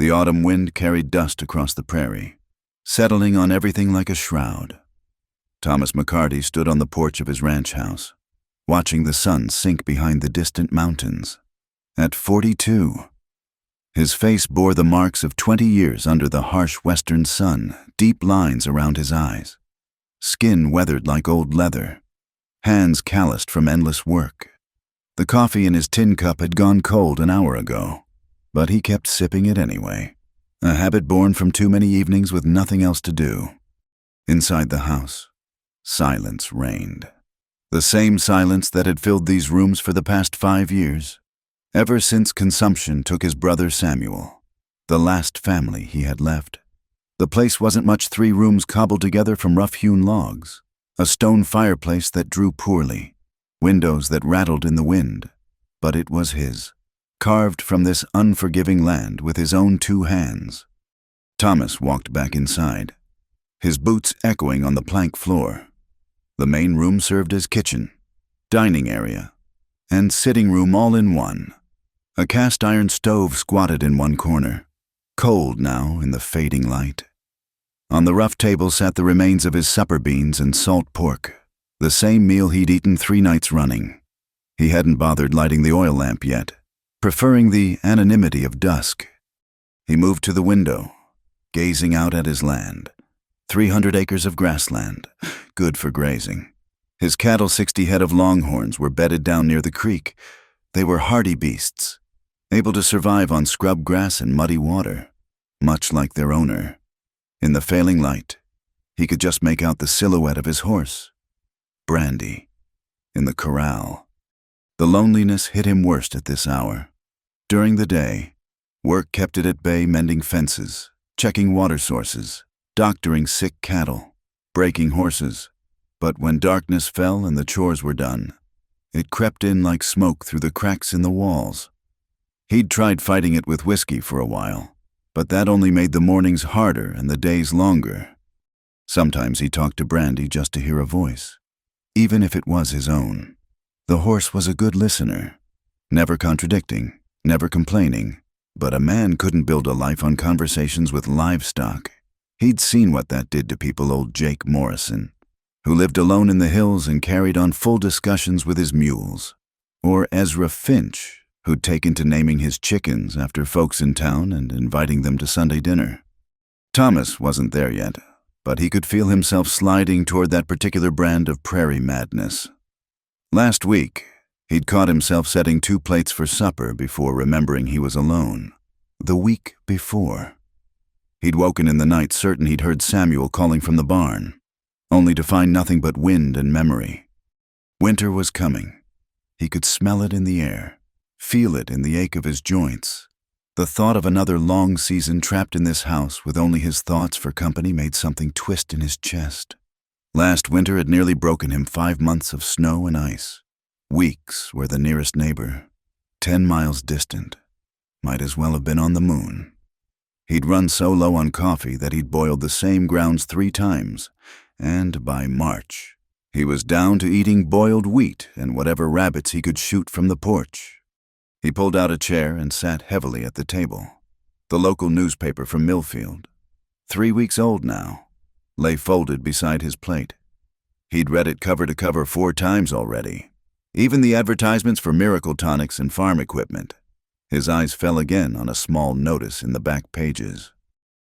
The autumn wind carried dust across the prairie, settling on everything like a shroud. Thomas McCarty stood on the porch of his ranch house, watching the sun sink behind the distant mountains. At 42, his face bore the marks of 20 years under the harsh western sun, deep lines around his eyes, skin weathered like old leather, hands calloused from endless work. The coffee in his tin cup had gone cold an hour ago, but he kept sipping it anyway, a habit born from too many evenings with nothing else to do. Inside the house, silence reigned. The same silence that had filled these rooms for the past 5 years, ever since consumption took his brother Samuel, the last family he had left. The place wasn't much 3 rooms cobbled together from rough-hewn logs, a stone fireplace that drew poorly, windows that rattled in the wind, but it was his, carved from this unforgiving land with his own 2 hands. Thomas walked back inside, his boots echoing on the plank floor. The main room served as kitchen, dining area, and sitting room all in one. A cast-iron stove squatted in one corner, cold now in the fading light. On the rough table sat the remains of his supper beans and salt pork, the same meal he'd eaten 3 nights running. He hadn't bothered lighting the oil lamp yet, preferring the anonymity of dusk. He moved to the window, gazing out at his land. 300 acres of grassland, good for grazing. His cattle, 60 head of longhorns, were bedded down near the creek. They were hardy beasts, able to survive on scrub grass and muddy water, much like their owner. In the failing light, he could just make out the silhouette of his horse, Brandy, in the corral. The loneliness hit him worst at this hour. During the day, work kept it at bay, mending fences, checking water sources, doctoring sick cattle, breaking horses. But when darkness fell and the chores were done, it crept in like smoke through the cracks in the walls. He'd tried fighting it with whiskey for a while, but that only made the mornings harder and the days longer. Sometimes he talked to Brandy just to hear a voice, even if it was his own. The horse was a good listener, never contradicting, never complaining, but a man couldn't build a life on conversations with livestock. He'd seen what that did to people. Old Jake Morrison, who lived alone in the hills and carried on full discussions with his mules. Or Ezra Finch, who'd taken to naming his chickens after folks in town and inviting them to Sunday dinner. Thomas wasn't there yet, but he could feel himself sliding toward that particular brand of prairie madness. Last week, he'd caught himself setting 2 plates for supper before remembering he was alone. The week before, he'd woken in the night certain he'd heard Samuel calling from the barn, only to find nothing but wind and memory. Winter was coming. He could smell it in the air, feel it in the ache of his joints. The thought of another long season trapped in this house with only his thoughts for company made something twist in his chest. Last winter had nearly broken him. 5 months of snow and ice. Weeks where the nearest neighbor, 10 miles distant, might as well have been on the moon. He'd run so low on coffee that he'd boiled the same grounds 3 times, and by March, he was down to eating boiled wheat and whatever rabbits he could shoot from the porch. He pulled out a chair and sat heavily at the table. The local newspaper from Millfield, 3 weeks old now, lay folded beside his plate. He'd read it cover to cover 4 times already, even the advertisements for miracle tonics and farm equipment. His eyes fell again on a small notice in the back pages.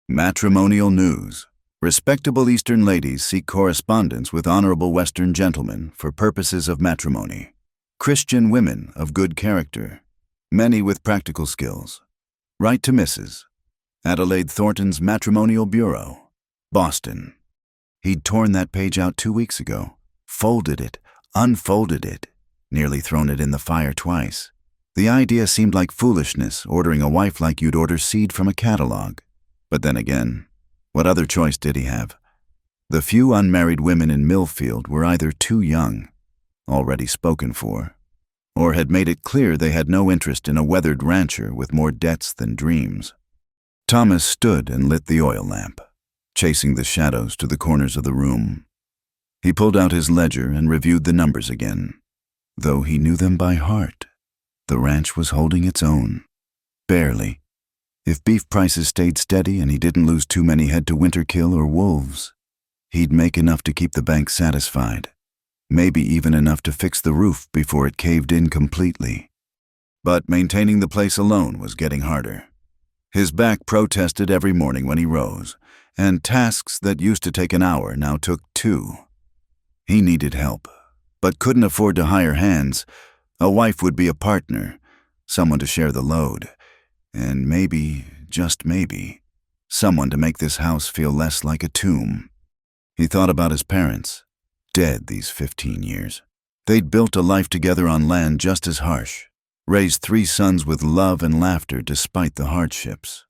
Matrimonial news. Respectable Eastern ladies seek correspondence with honorable Western gentlemen for purposes of matrimony. Christian women of good character, many with practical skills. Write to Mrs. Adelaide Thornton's Matrimonial Bureau, Boston. He'd torn that page out 2 weeks ago, folded it, unfolded it, nearly thrown it in the fire twice. The idea seemed like foolishness, ordering a wife like you'd order seed from a catalog. But then again, what other choice did he have? The few unmarried women in Millfield were either too young, already spoken for, or had made it clear they had no interest in a weathered rancher with more debts than dreams. Thomas stood and lit the oil lamp, chasing the shadows to the corners of the room. He pulled out his ledger and reviewed the numbers again. Though he knew them by heart, the ranch was holding its own. Barely. If beef prices stayed steady and he didn't lose too many head to winter kill or wolves, he'd make enough to keep the bank satisfied, maybe even enough to fix the roof before it caved in completely. But maintaining the place alone was getting harder. His back protested every morning when he rose, and tasks that used to take an hour now took 2. He needed help, but couldn't afford to hire hands. A wife would be a partner, someone to share the load, and maybe, just maybe, someone to make this house feel less like a tomb. He thought about his parents, dead these 15 years. They'd built a life together on land just as harsh, raised 3 sons with love and laughter despite the hardships.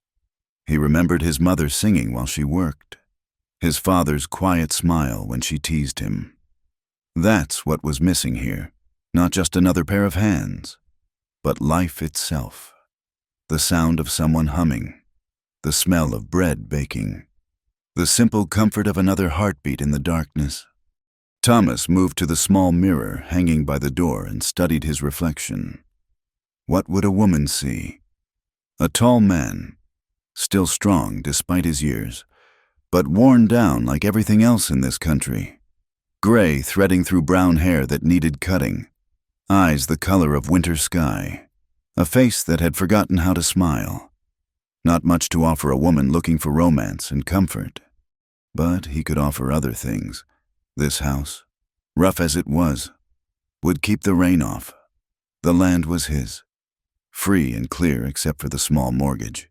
He remembered his mother singing while she worked, his father's quiet smile when she teased him. That's what was missing here, not just another pair of hands, but life itself. The sound of someone humming, the smell of bread baking, the simple comfort of another heartbeat in the darkness. Thomas moved to the small mirror hanging by the door and studied his reflection. What would a woman see? A tall man, still strong despite his years, but worn down like everything else in this country. Gray threading through brown hair that needed cutting, eyes the color of winter sky, a face that had forgotten how to smile. Not much to offer a woman looking for romance and comfort. But he could offer other things. This house, rough as it was, would keep the rain off. The land was his, free and clear except for the small mortgage.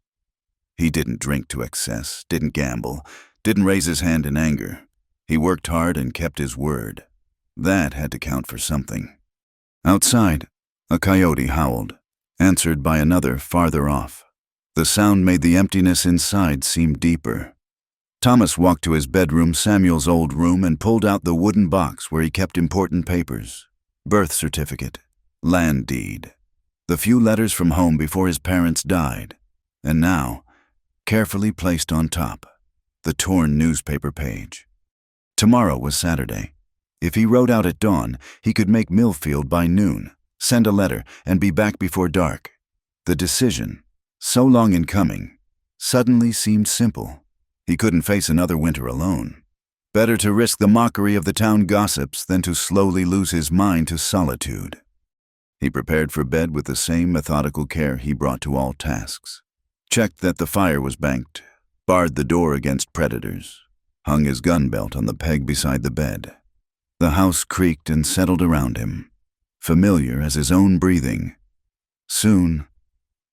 He didn't drink to excess, didn't gamble, didn't raise his hand in anger. He worked hard and kept his word. That had to count for something. Outside, a coyote howled, answered by another farther off. The sound made the emptiness inside seem deeper. Thomas walked to his bedroom, Samuel's old room, and pulled out the wooden box where he kept important papers. Birth certificate, land deed, the few letters from home before his parents died, and now, carefully placed on top, the torn newspaper page. Tomorrow was Saturday. If he rode out at dawn, he could make Millfield by noon, send a letter, and be back before dark. The decision, so long in coming, suddenly seemed simple. He couldn't face another winter alone. Better to risk the mockery of the town gossips than to slowly lose his mind to solitude. He prepared for bed with the same methodical care he brought to all tasks. Checked that the fire was banked, barred the door against predators, hung his gun belt on the peg beside the bed. The house creaked and settled around him, familiar as his own breathing. Soon,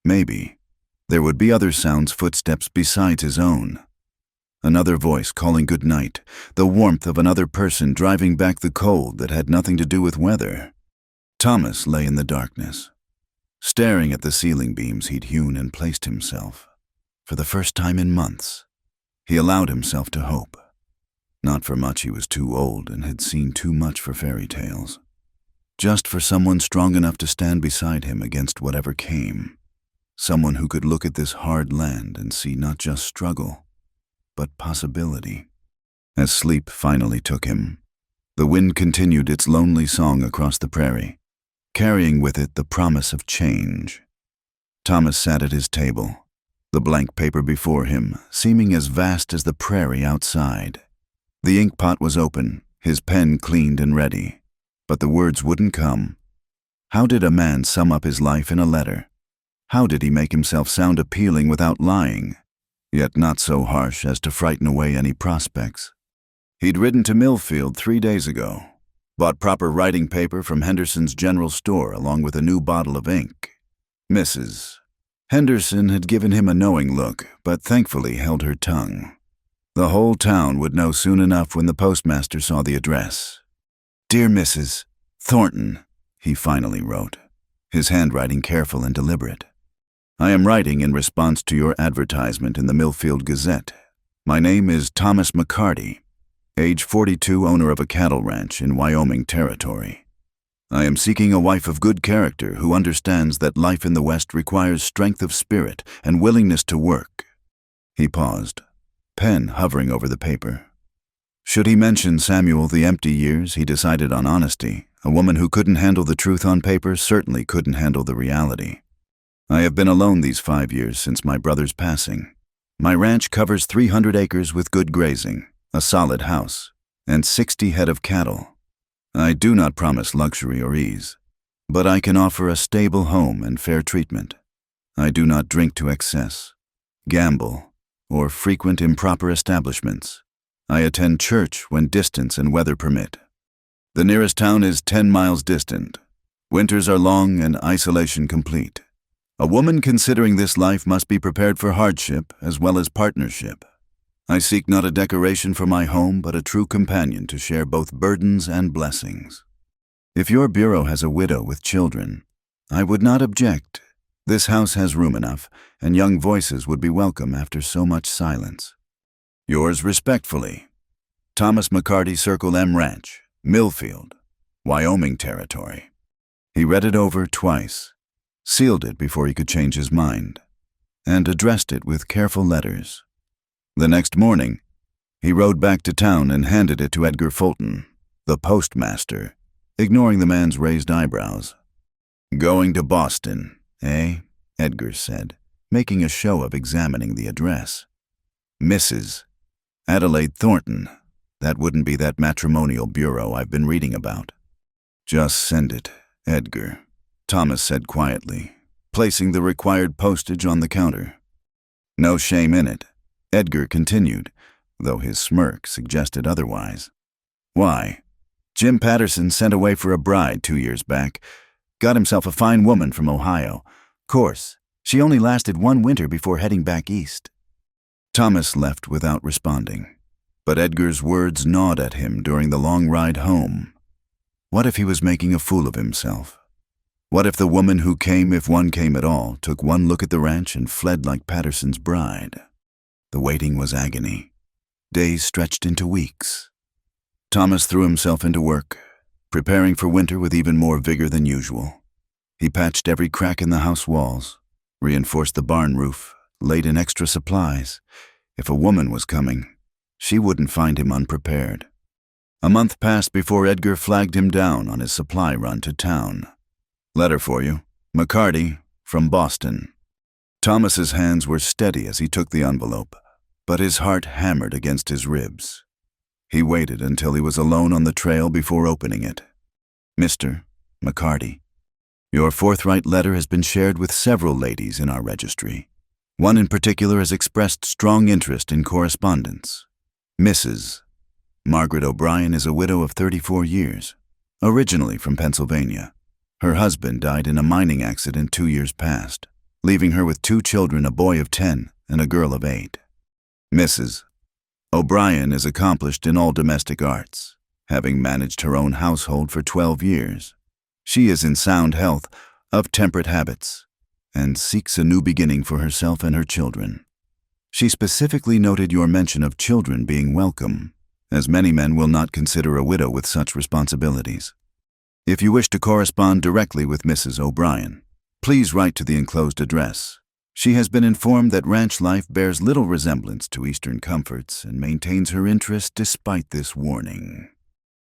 maybe, there would be other sounds, footsteps besides his own. Another voice calling good night, the warmth of another person driving back the cold that had nothing to do with weather. Thomas lay in the darkness, staring at the ceiling beams he'd hewn and placed himself. For the first time in months, he allowed himself to hope. Not for much, he was too old and had seen too much for fairy tales. Just for someone strong enough to stand beside him against whatever came. Someone who could look at this hard land and see not just struggle, but possibility. As sleep finally took him, the wind continued its lonely song across the prairie, carrying with it the promise of change. Thomas sat at his table, the blank paper before him seeming as vast as the prairie outside. The ink pot was open, his pen cleaned and ready, but the words wouldn't come. How did a man sum up his life in a letter? How did he make himself sound appealing without lying, yet not so harsh as to frighten away any prospects? He'd ridden to Millfield 3 days ago, bought proper writing paper from Henderson's general store along with a new bottle of ink. Mrs. Henderson had given him a knowing look, but thankfully held her tongue. The whole town would know soon enough when the postmaster saw the address. "Dear Mrs. Thornton," he finally wrote, his handwriting careful and deliberate. "I am writing in response to your advertisement in the Millfield Gazette. My name is Thomas McCarty, age 42, owner of a cattle ranch in Wyoming Territory. I am seeking a wife of good character who understands that life in the West requires strength of spirit and willingness to work." He paused, pen hovering over the paper. Should he mention Samuel the empty years, he decided on honesty. A woman who couldn't handle the truth on paper certainly couldn't handle the reality. I have been alone these 5 years since my brother's passing. My ranch covers 300 acres with good grazing, a solid house, and 60 head of cattle. I do not promise luxury or ease, but I can offer a stable home and fair treatment. I do not drink to excess, gamble, or frequent improper establishments. I attend church when distance and weather permit. The nearest town is 10 miles distant. Winters are long and isolation complete. A woman considering this life must be prepared for hardship as well as partnership. I seek not a decoration for my home, but a true companion to share both burdens and blessings. If your bureau has a widow with children, I would not object. This house has room enough, and young voices would be welcome after so much silence. Yours respectfully, Thomas McCarty, Circle M Ranch, Millfield, Wyoming Territory. He read it over twice, sealed it before he could change his mind, and addressed it with careful letters. The next morning, he rode back to town and handed it to Edgar Fulton, the postmaster, ignoring the man's raised eyebrows. "Going to Boston, eh?" Edgar said, making a show of examining the address. "Mrs. Adelaide Thornton. That wouldn't be that matrimonial bureau I've been reading about." "Just send it, Edgar," Thomas said quietly, placing the required postage on the counter. "No shame in it," Edgar continued, though his smirk suggested otherwise. "Why? Jim Patterson sent away for a bride 2 years back. Got himself a fine woman from Ohio. Course, she only lasted 1 winter before heading back east." Thomas left without responding, but Edgar's words gnawed at him during the long ride home. What if he was making a fool of himself? What if the woman who came, if one came at all, took one look at the ranch and fled like Patterson's bride? The waiting was agony. Days stretched into weeks. Thomas threw himself into work, preparing for winter with even more vigor than usual. He patched every crack in the house walls, reinforced the barn roof, laid in extra supplies. If a woman was coming, she wouldn't find him unprepared. A month passed before Edgar flagged him down on his supply run to town. "Letter for you, McCarty, from Boston." Thomas's hands were steady as he took the envelope, but his heart hammered against his ribs. He waited until he was alone on the trail before opening it. "Mr. McCarty, your forthright letter has been shared with several ladies in our registry. One in particular has expressed strong interest in correspondence. Mrs. Margaret O'Brien is a widow of 34 years, originally from Pennsylvania. Her husband died in a mining accident 2 years past, leaving her with 2 children, a boy of 10 and a girl of 8. Mrs. O'Brien is accomplished in all domestic arts, having managed her own household for 12 years. She is in sound health, of temperate habits, and seeks a new beginning for herself and her children. She specifically noted your mention of children being welcome, as many men will not consider a widow with such responsibilities. If you wish to correspond directly with Mrs. O'Brien, please write to the enclosed address. She has been informed that ranch life bears little resemblance to Eastern comforts and maintains her interest despite this warning.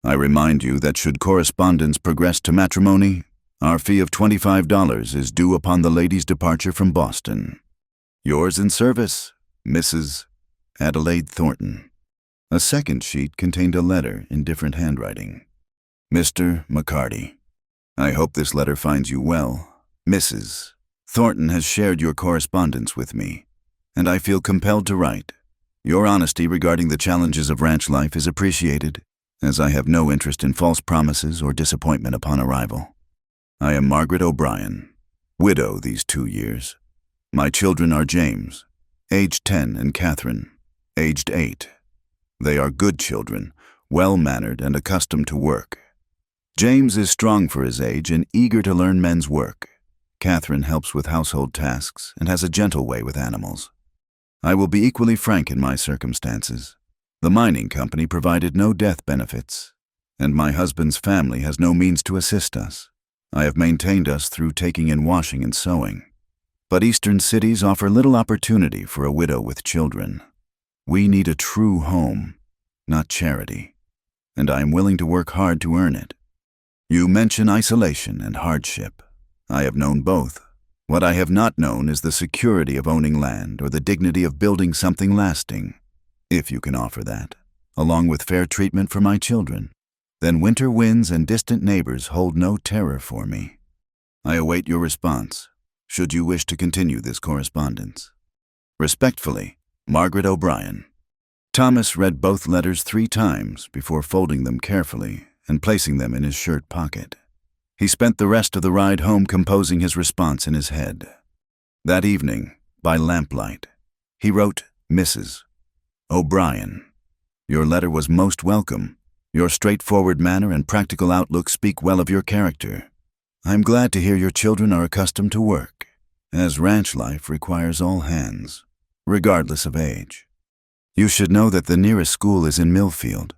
I remind you that should correspondence progress to matrimony, our fee of $25 is due upon the lady's departure from Boston. Yours in service, Mrs. Adelaide Thornton. A second sheet contained a letter in different handwriting. Mr. McCarty, I hope this letter finds you well. Mrs. Thornton has shared your correspondence with me, and I feel compelled to write. Your honesty regarding the challenges of ranch life is appreciated, as I have no interest in false promises or disappointment upon arrival. I am Margaret O'Brien, widow these 2 years. My children are James, aged 10, and Catherine, aged 8. They are good children, well-mannered and accustomed to work. James is strong for his age and eager to learn men's work. Catherine helps with household tasks and has a gentle way with animals. I will be equally frank in my circumstances. The mining company provided no death benefits, and my husband's family has no means to assist us. I have maintained us through taking in washing and sewing. But eastern cities offer little opportunity for a widow with children. We need a true home, not charity, and I am willing to work hard to earn it. You mention isolation and hardship. I have known both. What I have not known is the security of owning land or the dignity of building something lasting, if you can offer that, along with fair treatment for my children. Then winter winds and distant neighbors hold no terror for me. I await your response, should you wish to continue this correspondence. Respectfully, Margaret O'Brien. Thomas read both letters 3 times before folding them carefully and placing them in his shirt pocket. He spent the rest of the ride home composing his response in his head. That evening, by lamplight, he wrote, Mrs. O'Brien, your letter was most welcome. Your straightforward manner and practical outlook speak well of your character. I am glad to hear your children are accustomed to work, as ranch life requires all hands, regardless of age. You should know that the nearest school is in Millfield,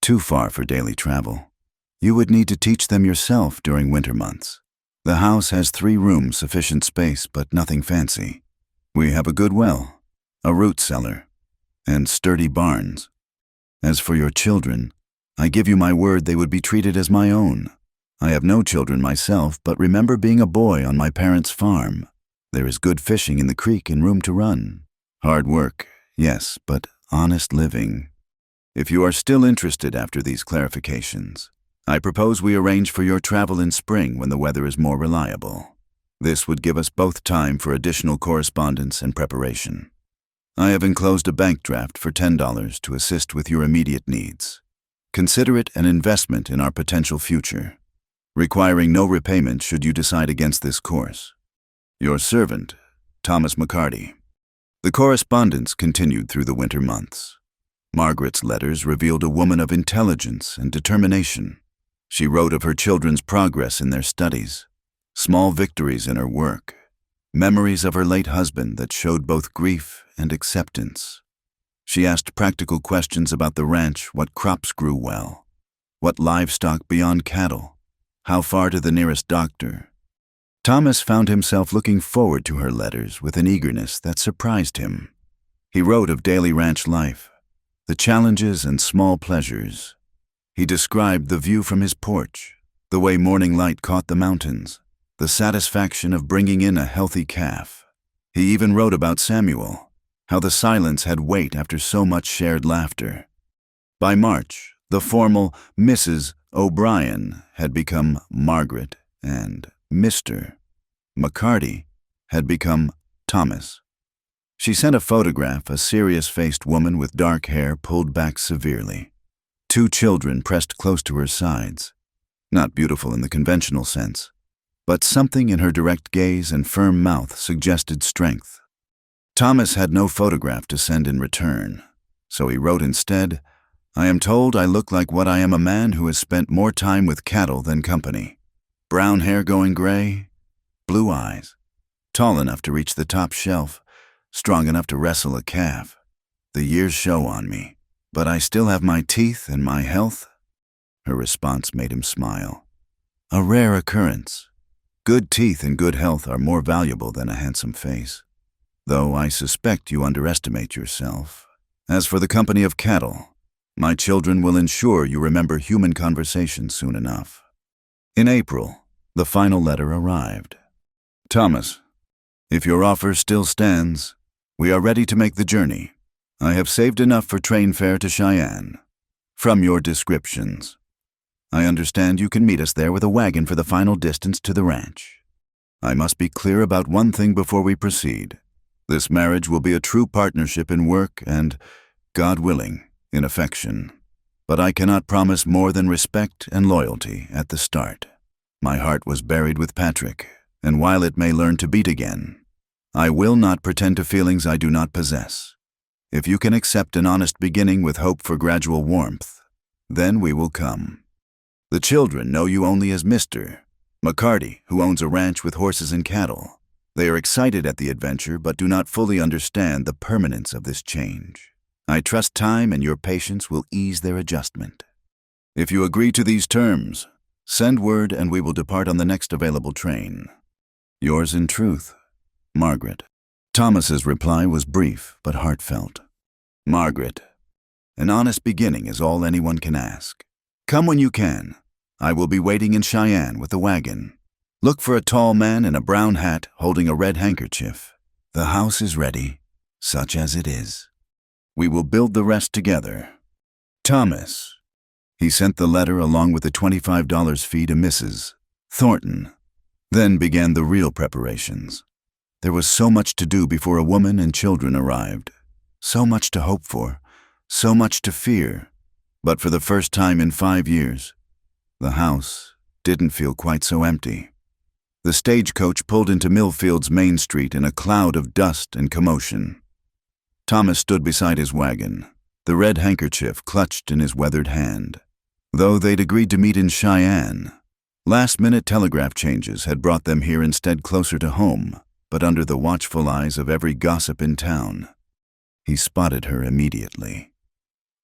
too far for daily travel. You would need to teach them yourself during winter months. The house has 3 rooms, sufficient space, but nothing fancy. We have a good well, a root cellar, and sturdy barns. As for your children, I give you my word they would be treated as my own. I have no children myself, but remember being a boy on my parents' farm. There is good fishing in the creek and room to run. Hard work, yes, but honest living. If you are still interested after these clarifications, I propose we arrange for your travel in spring when the weather is more reliable. This would give us both time for additional correspondence and preparation. I have enclosed a bank draft for $10 to assist with your immediate needs. Consider it an investment in our potential future, requiring no repayment should you decide against this course. Your servant, Thomas McCarty. The correspondence continued through the winter months. Margaret's letters revealed a woman of intelligence and determination. She wrote of her children's progress in their studies, small victories in her work, memories of her late husband that showed both grief and acceptance. She asked practical questions about the ranch, what crops grew well, what livestock beyond cattle, how far to the nearest doctor. Thomas found himself looking forward to her letters with an eagerness that surprised him. He wrote of daily ranch life, the challenges and small pleasures. He described the view from his porch, the way morning light caught the mountains, the satisfaction of bringing in a healthy calf. He even wrote about Samuel, how the silence had weight after so much shared laughter. By March, the formal Mrs. O'Brien had become Margaret, and Mr. McCarty had become Thomas. She sent a photograph, a serious-faced woman with dark hair pulled back severely. 2 children pressed close to her sides, not beautiful in the conventional sense, but something in her direct gaze and firm mouth suggested strength. Thomas had no photograph to send in return, so he wrote instead, I am told I look like what I am, a man who has spent more time with cattle than company. Brown hair going gray, blue eyes, tall enough to reach the top shelf, strong enough to wrestle a calf. The years show on me, but I still have my teeth and my health. Her response made him smile. A rare occurrence. Good teeth and good health are more valuable than a handsome face, though I suspect you underestimate yourself. As for the company of cattle, my children will ensure you remember human conversation soon enough. In April, the final letter arrived. Thomas, if your offer still stands, we are ready to make the journey. I have saved enough for train fare to Cheyenne. From your descriptions, I understand you can meet us there with a wagon for the final distance to the ranch. I must be clear about one thing before we proceed. This marriage will be a true partnership in work and, God willing, in affection. But I cannot promise more than respect and loyalty at the start. My heart was buried with Patrick, and while it may learn to beat again, I will not pretend to feelings I do not possess. If you can accept an honest beginning with hope for gradual warmth, then we will come. The children know you only as Mr. McCarty, who owns a ranch with horses and cattle. They are excited at the adventure, but do not fully understand the permanence of this change. I trust time and your patience will ease their adjustment. If you agree to these terms, send word and we will depart on the next available train. Yours in truth, Margaret. Thomas's reply was brief but heartfelt. Margaret, an honest beginning is all anyone can ask. Come when you can. I will be waiting in Cheyenne with the wagon. Look for a tall man in a brown hat holding a red handkerchief. The house is ready, such as it is. We will build the rest together. Thomas. He sent the letter along with the $25 fee to Mrs. Thornton. Then began the real preparations. There was so much to do before a woman and children arrived. So much to hope for, so much to fear. But for the first time in 5 years, the house didn't feel quite so empty. The stagecoach pulled into Millfield's Main Street in a cloud of dust and commotion. Thomas stood beside his wagon, the red handkerchief clutched in his weathered hand. Though they'd agreed to meet in Cheyenne, last-minute telegraph changes had brought them here instead, closer to home, but under the watchful eyes of every gossip in town. He spotted her immediately.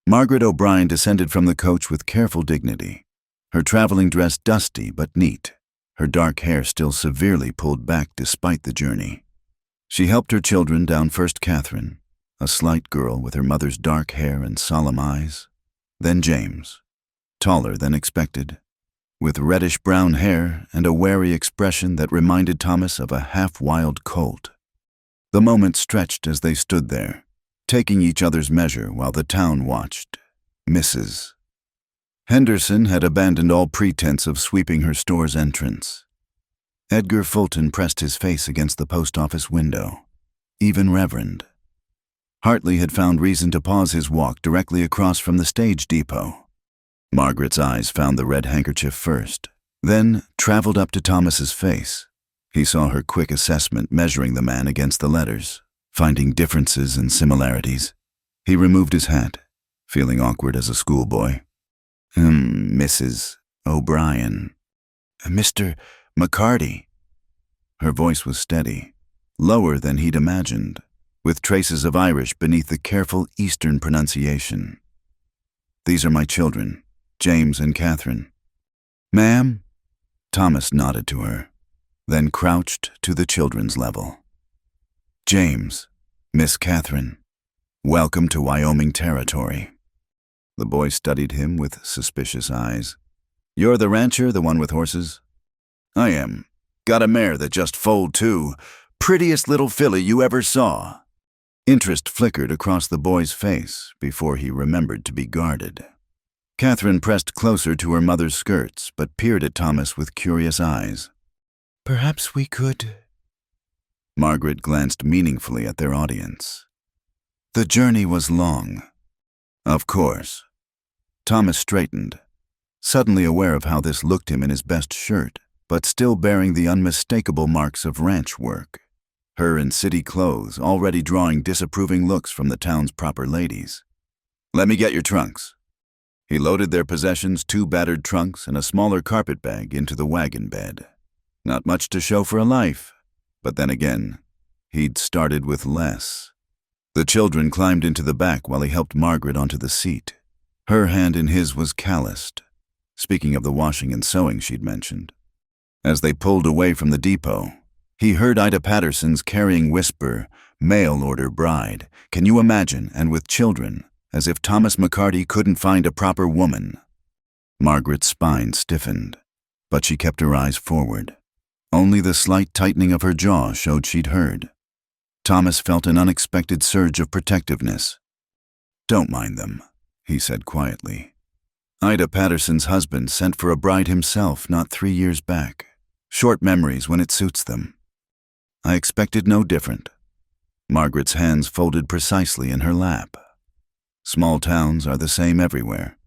Margaret O'Brien descended from the coach with careful dignity, her traveling dress dusty but neat, her dark hair still severely pulled back despite the journey. She helped her children down, first Catherine, a slight girl with her mother's dark hair and solemn eyes, then James, taller than expected, with reddish-brown hair and a wary expression that reminded Thomas of a half-wild colt. The moment stretched as they stood there, taking each other's measure while the town watched. Mrs. Henderson had abandoned all pretense of sweeping her store's entrance. Edgar Fulton pressed his face against the post office window, even Reverend. Hartley had found reason to pause his walk directly across from the stage depot. Margaret's eyes found the red handkerchief first, then traveled up to Thomas's face. He saw her quick assessment, measuring the man against the letters, finding differences and similarities. He removed his hat, feeling awkward as a schoolboy. Mrs. O'Brien. Mr. McCarty. Her voice was steady, lower than he'd imagined, with traces of Irish beneath the careful Eastern pronunciation. These are my children, James and Catherine. Ma'am? Thomas nodded to her, then crouched to the children's level. James, Miss Catherine, welcome to Wyoming territory. The boy studied him with suspicious eyes. You're the rancher, the one with horses? I am. Got a mare that just foaled too. Prettiest little filly you ever saw. Interest flickered across the boy's face before he remembered to be guarded. Catherine pressed closer to her mother's skirts, but peered at Thomas with curious eyes. Perhaps we could... Margaret glanced meaningfully at their audience. The journey was long. Of course. Thomas straightened, suddenly aware of how this looked him in his best shirt, but still bearing the unmistakable marks of ranch work. Her in city clothes, already drawing disapproving looks from the town's proper ladies. Let me get your trunks. He loaded their possessions, 2 battered trunks and a smaller carpet bag, into the wagon bed. Not much to show for a life, but then again, he'd started with less. The children climbed into the back while he helped Margaret onto the seat. Her hand in his was calloused, speaking of the washing and sewing she'd mentioned. As they pulled away from the depot, he heard Ida Patterson's carrying whisper, "Mail order bride. Can you imagine, and with children, as if Thomas McCarty couldn't find a proper woman." Margaret's spine stiffened, but she kept her eyes forward. Only the slight tightening of her jaw showed she'd heard. Thomas felt an unexpected surge of protectiveness. Don't mind them, he said quietly. Ida Patterson's husband sent for a bride himself not 3 years back. Short memories when it suits them. I expected no different. Margaret's hands folded precisely in her lap. Small towns are the same everywhere.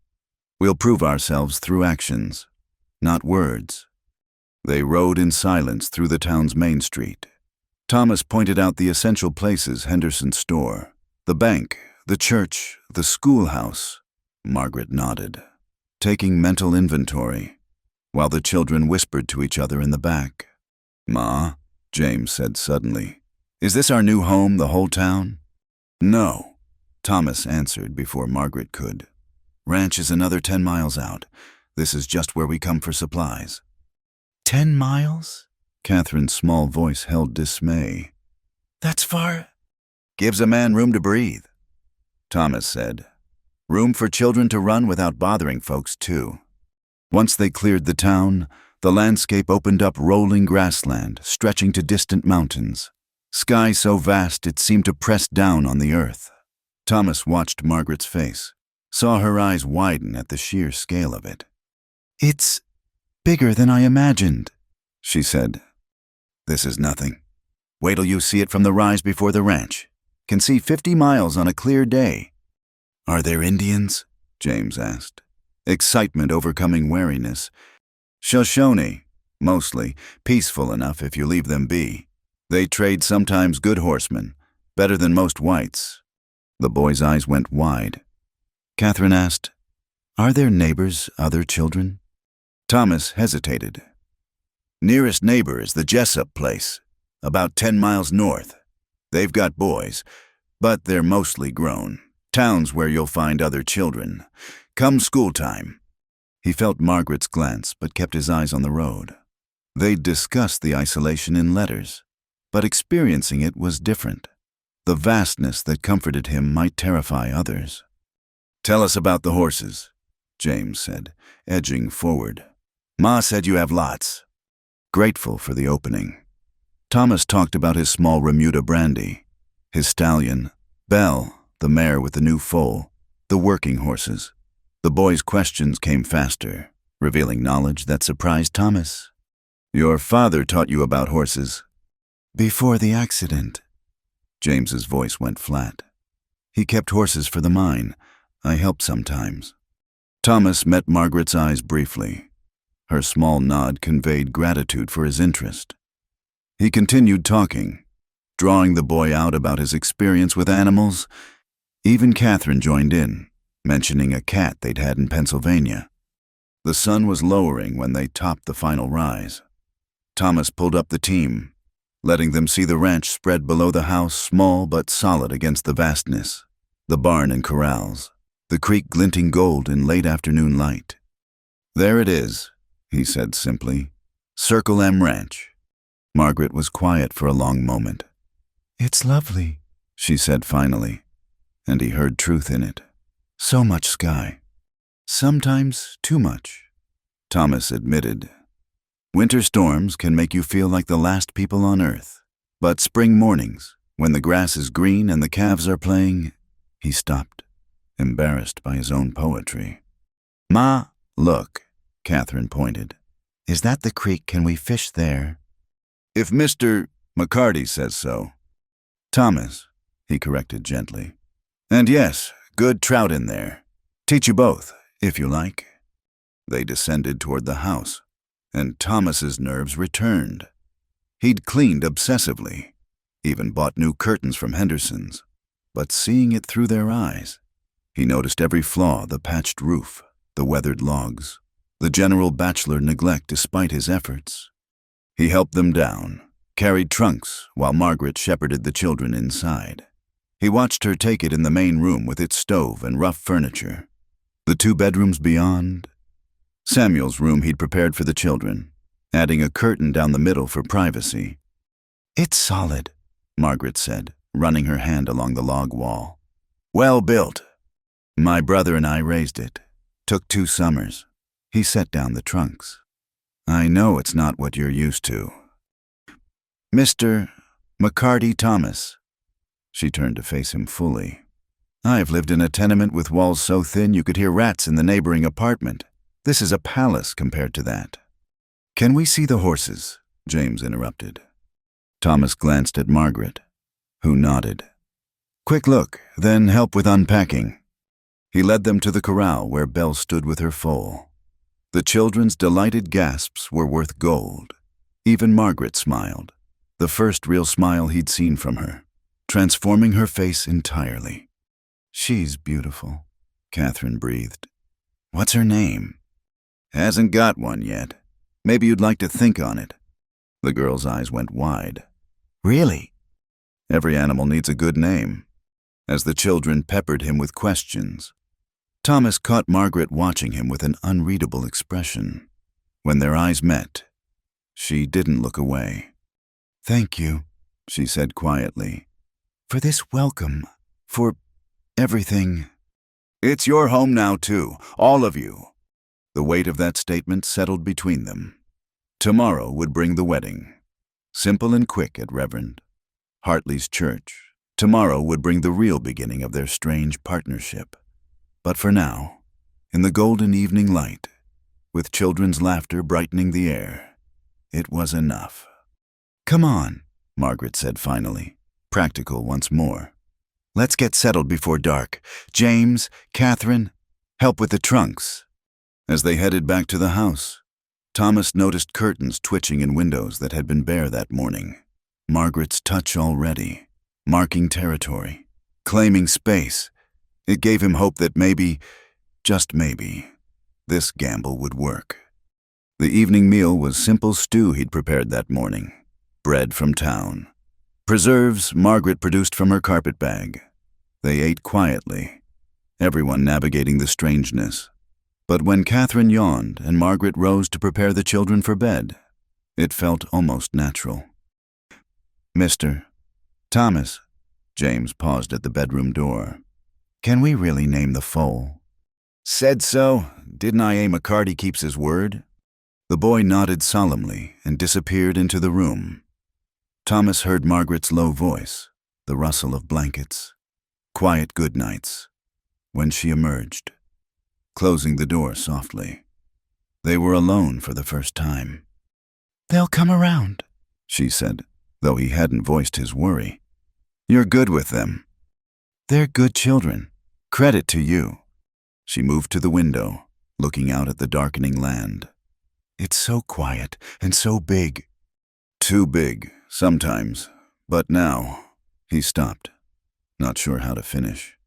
We'll prove ourselves through actions, not words. They rode in silence through the town's main street. Thomas pointed out the essential places: Henderson's store, the bank, the church, the schoolhouse. Margaret nodded, taking mental inventory, while the children whispered to each other in the back. Ma, James said suddenly, is this our new home, the whole town? No, Thomas answered before Margaret could. Ranch is another 10 miles out. This is just where we come for supplies. 10 miles? Catherine's small voice held dismay. That's far. Gives a man room to breathe, Thomas said. Room for children to run without bothering folks, too. Once they cleared the town, The landscape opened up rolling grassland, stretching to distant mountains. Sky so vast it seemed to press down on the earth. Thomas watched Margaret's face, saw her eyes widen at the sheer scale of it. "It's bigger than I imagined," she said. "This is nothing. Wait till you see it from the rise before the ranch. Can see 50 miles on a clear day." "Are there Indians?" James asked, excitement overcoming wariness. "Shoshone, mostly, peaceful enough if you leave them be. They trade sometimes good horsemen, better than most whites." The boy's eyes went wide. Catherine asked, "Are there neighbors, other children?" Thomas hesitated. "Nearest neighbor is the Jessup place, about 10 miles north. They've got boys, but they're mostly grown. Towns where you'll find other children. Come school time." He felt Margaret's glance, but kept his eyes on the road. They'd discussed the isolation in letters, but experiencing it was different. The vastness that comforted him might terrify others. "Tell us about the horses," James said, edging forward. "Ma said you have lots." Grateful for the opening, Thomas talked about his small Remuda brandy, his stallion, Belle, the mare with the new foal, the working horses. The boy's questions came faster, revealing knowledge that surprised Thomas. "Your father taught you about horses?" "Before the accident." James's voice went flat. "He kept horses for the mine. I helped sometimes." Thomas met Margaret's eyes briefly. Her small nod conveyed gratitude for his interest. He continued talking, drawing the boy out about his experience with animals. Even Catherine joined in, mentioning a cat they'd had in Pennsylvania. The sun was lowering when they topped the final rise. Thomas pulled up the team, letting them see the ranch spread below the house, small but solid against the vastness, the barn and corrals, the creek glinting gold in late afternoon light. "There it is," he said simply. "Circle M Ranch." Margaret was quiet for a long moment. "It's lovely," she said finally, and he heard truth in it. "So much sky. Sometimes too much," Thomas admitted. "Winter storms can make you feel like the last people on earth. But spring mornings, when the grass is green and the calves are playing—" He stopped, embarrassed by his own poetry. "Ma, look," Catherine pointed. "Is that the creek? Can we fish there?" "If Mr. McCarty says so." "Thomas," he corrected gently. "And yes, good trout in there. Teach you both, if you like." They descended toward the house, and Thomas's nerves returned. He'd cleaned obsessively, even bought new curtains from Henderson's, but seeing it through their eyes, he noticed every flaw: the patched roof, the weathered logs, the general bachelor neglect despite his efforts. He helped them down, carried trunks while Margaret shepherded the children inside. He watched her take it in the main room with its stove and rough furniture. The 2 bedrooms beyond, Samuel's room he'd prepared for the children, adding a curtain down the middle for privacy. "It's solid," Margaret said, running her hand along the log wall. "Well built. My brother and I raised it. Took 2 summers. He set down the trunks. I know it's not what you're used to. Mr. McCarty Thomas." She turned to face him fully. "I've lived in a tenement with walls so thin you could hear rats in the neighboring apartment. This is a palace compared to that." "Can we see the horses?" James interrupted. Thomas glanced at Margaret, who nodded. "Quick look, then help with unpacking." He led them to the corral where Belle stood with her foal. The children's delighted gasps were worth gold. Even Margaret smiled, the first real smile he'd seen from her, transforming her face entirely. "She's beautiful," Catherine breathed. "What's her name?" "Hasn't got one yet. Maybe you'd like to think on it." The girl's eyes went wide. "Really?" "Every animal needs a good name." As the children peppered him with questions, Thomas caught Margaret watching him with an unreadable expression. When their eyes met, she didn't look away. "Thank you," she said quietly, "for this welcome, for everything." "It's your home now, too, all of you." The weight of that statement settled between them. Tomorrow would bring the wedding. Simple and quick at Reverend Hartley's church. Tomorrow would bring the real beginning of their strange partnership. But for now, in the golden evening light, with children's laughter brightening the air, it was enough. "Come on," Margaret said finally, practical once more. "Let's get settled before dark. James, Catherine, help with the trunks." As they headed back to the house, Thomas noticed curtains twitching in windows that had been bare that morning. Margaret's touch already, marking territory, claiming space. It gave him hope that maybe, just maybe, this gamble would work. The evening meal was simple stew he'd prepared that morning, bread from town. Preserves Margaret produced from her carpet bag. They ate quietly, everyone navigating the strangeness. But when Catherine yawned and Margaret rose to prepare the children for bed, it felt almost natural. "Mr. Thomas," James paused at the bedroom door. "Can we really name the foal?" "Said so. Didn't I, McCarty keeps his word?" The boy nodded solemnly and disappeared into the room. Thomas heard Margaret's low voice, the rustle of blankets, quiet goodnights, when she emerged, closing the door softly. They were alone for the first time. "They'll come around," she said, though he hadn't voiced his worry. "You're good with them." "They're good children. Credit to you." She moved to the window, looking out at the darkening land. "It's so quiet and so big." "Too big, sometimes. But now—" He stopped, not sure how to finish.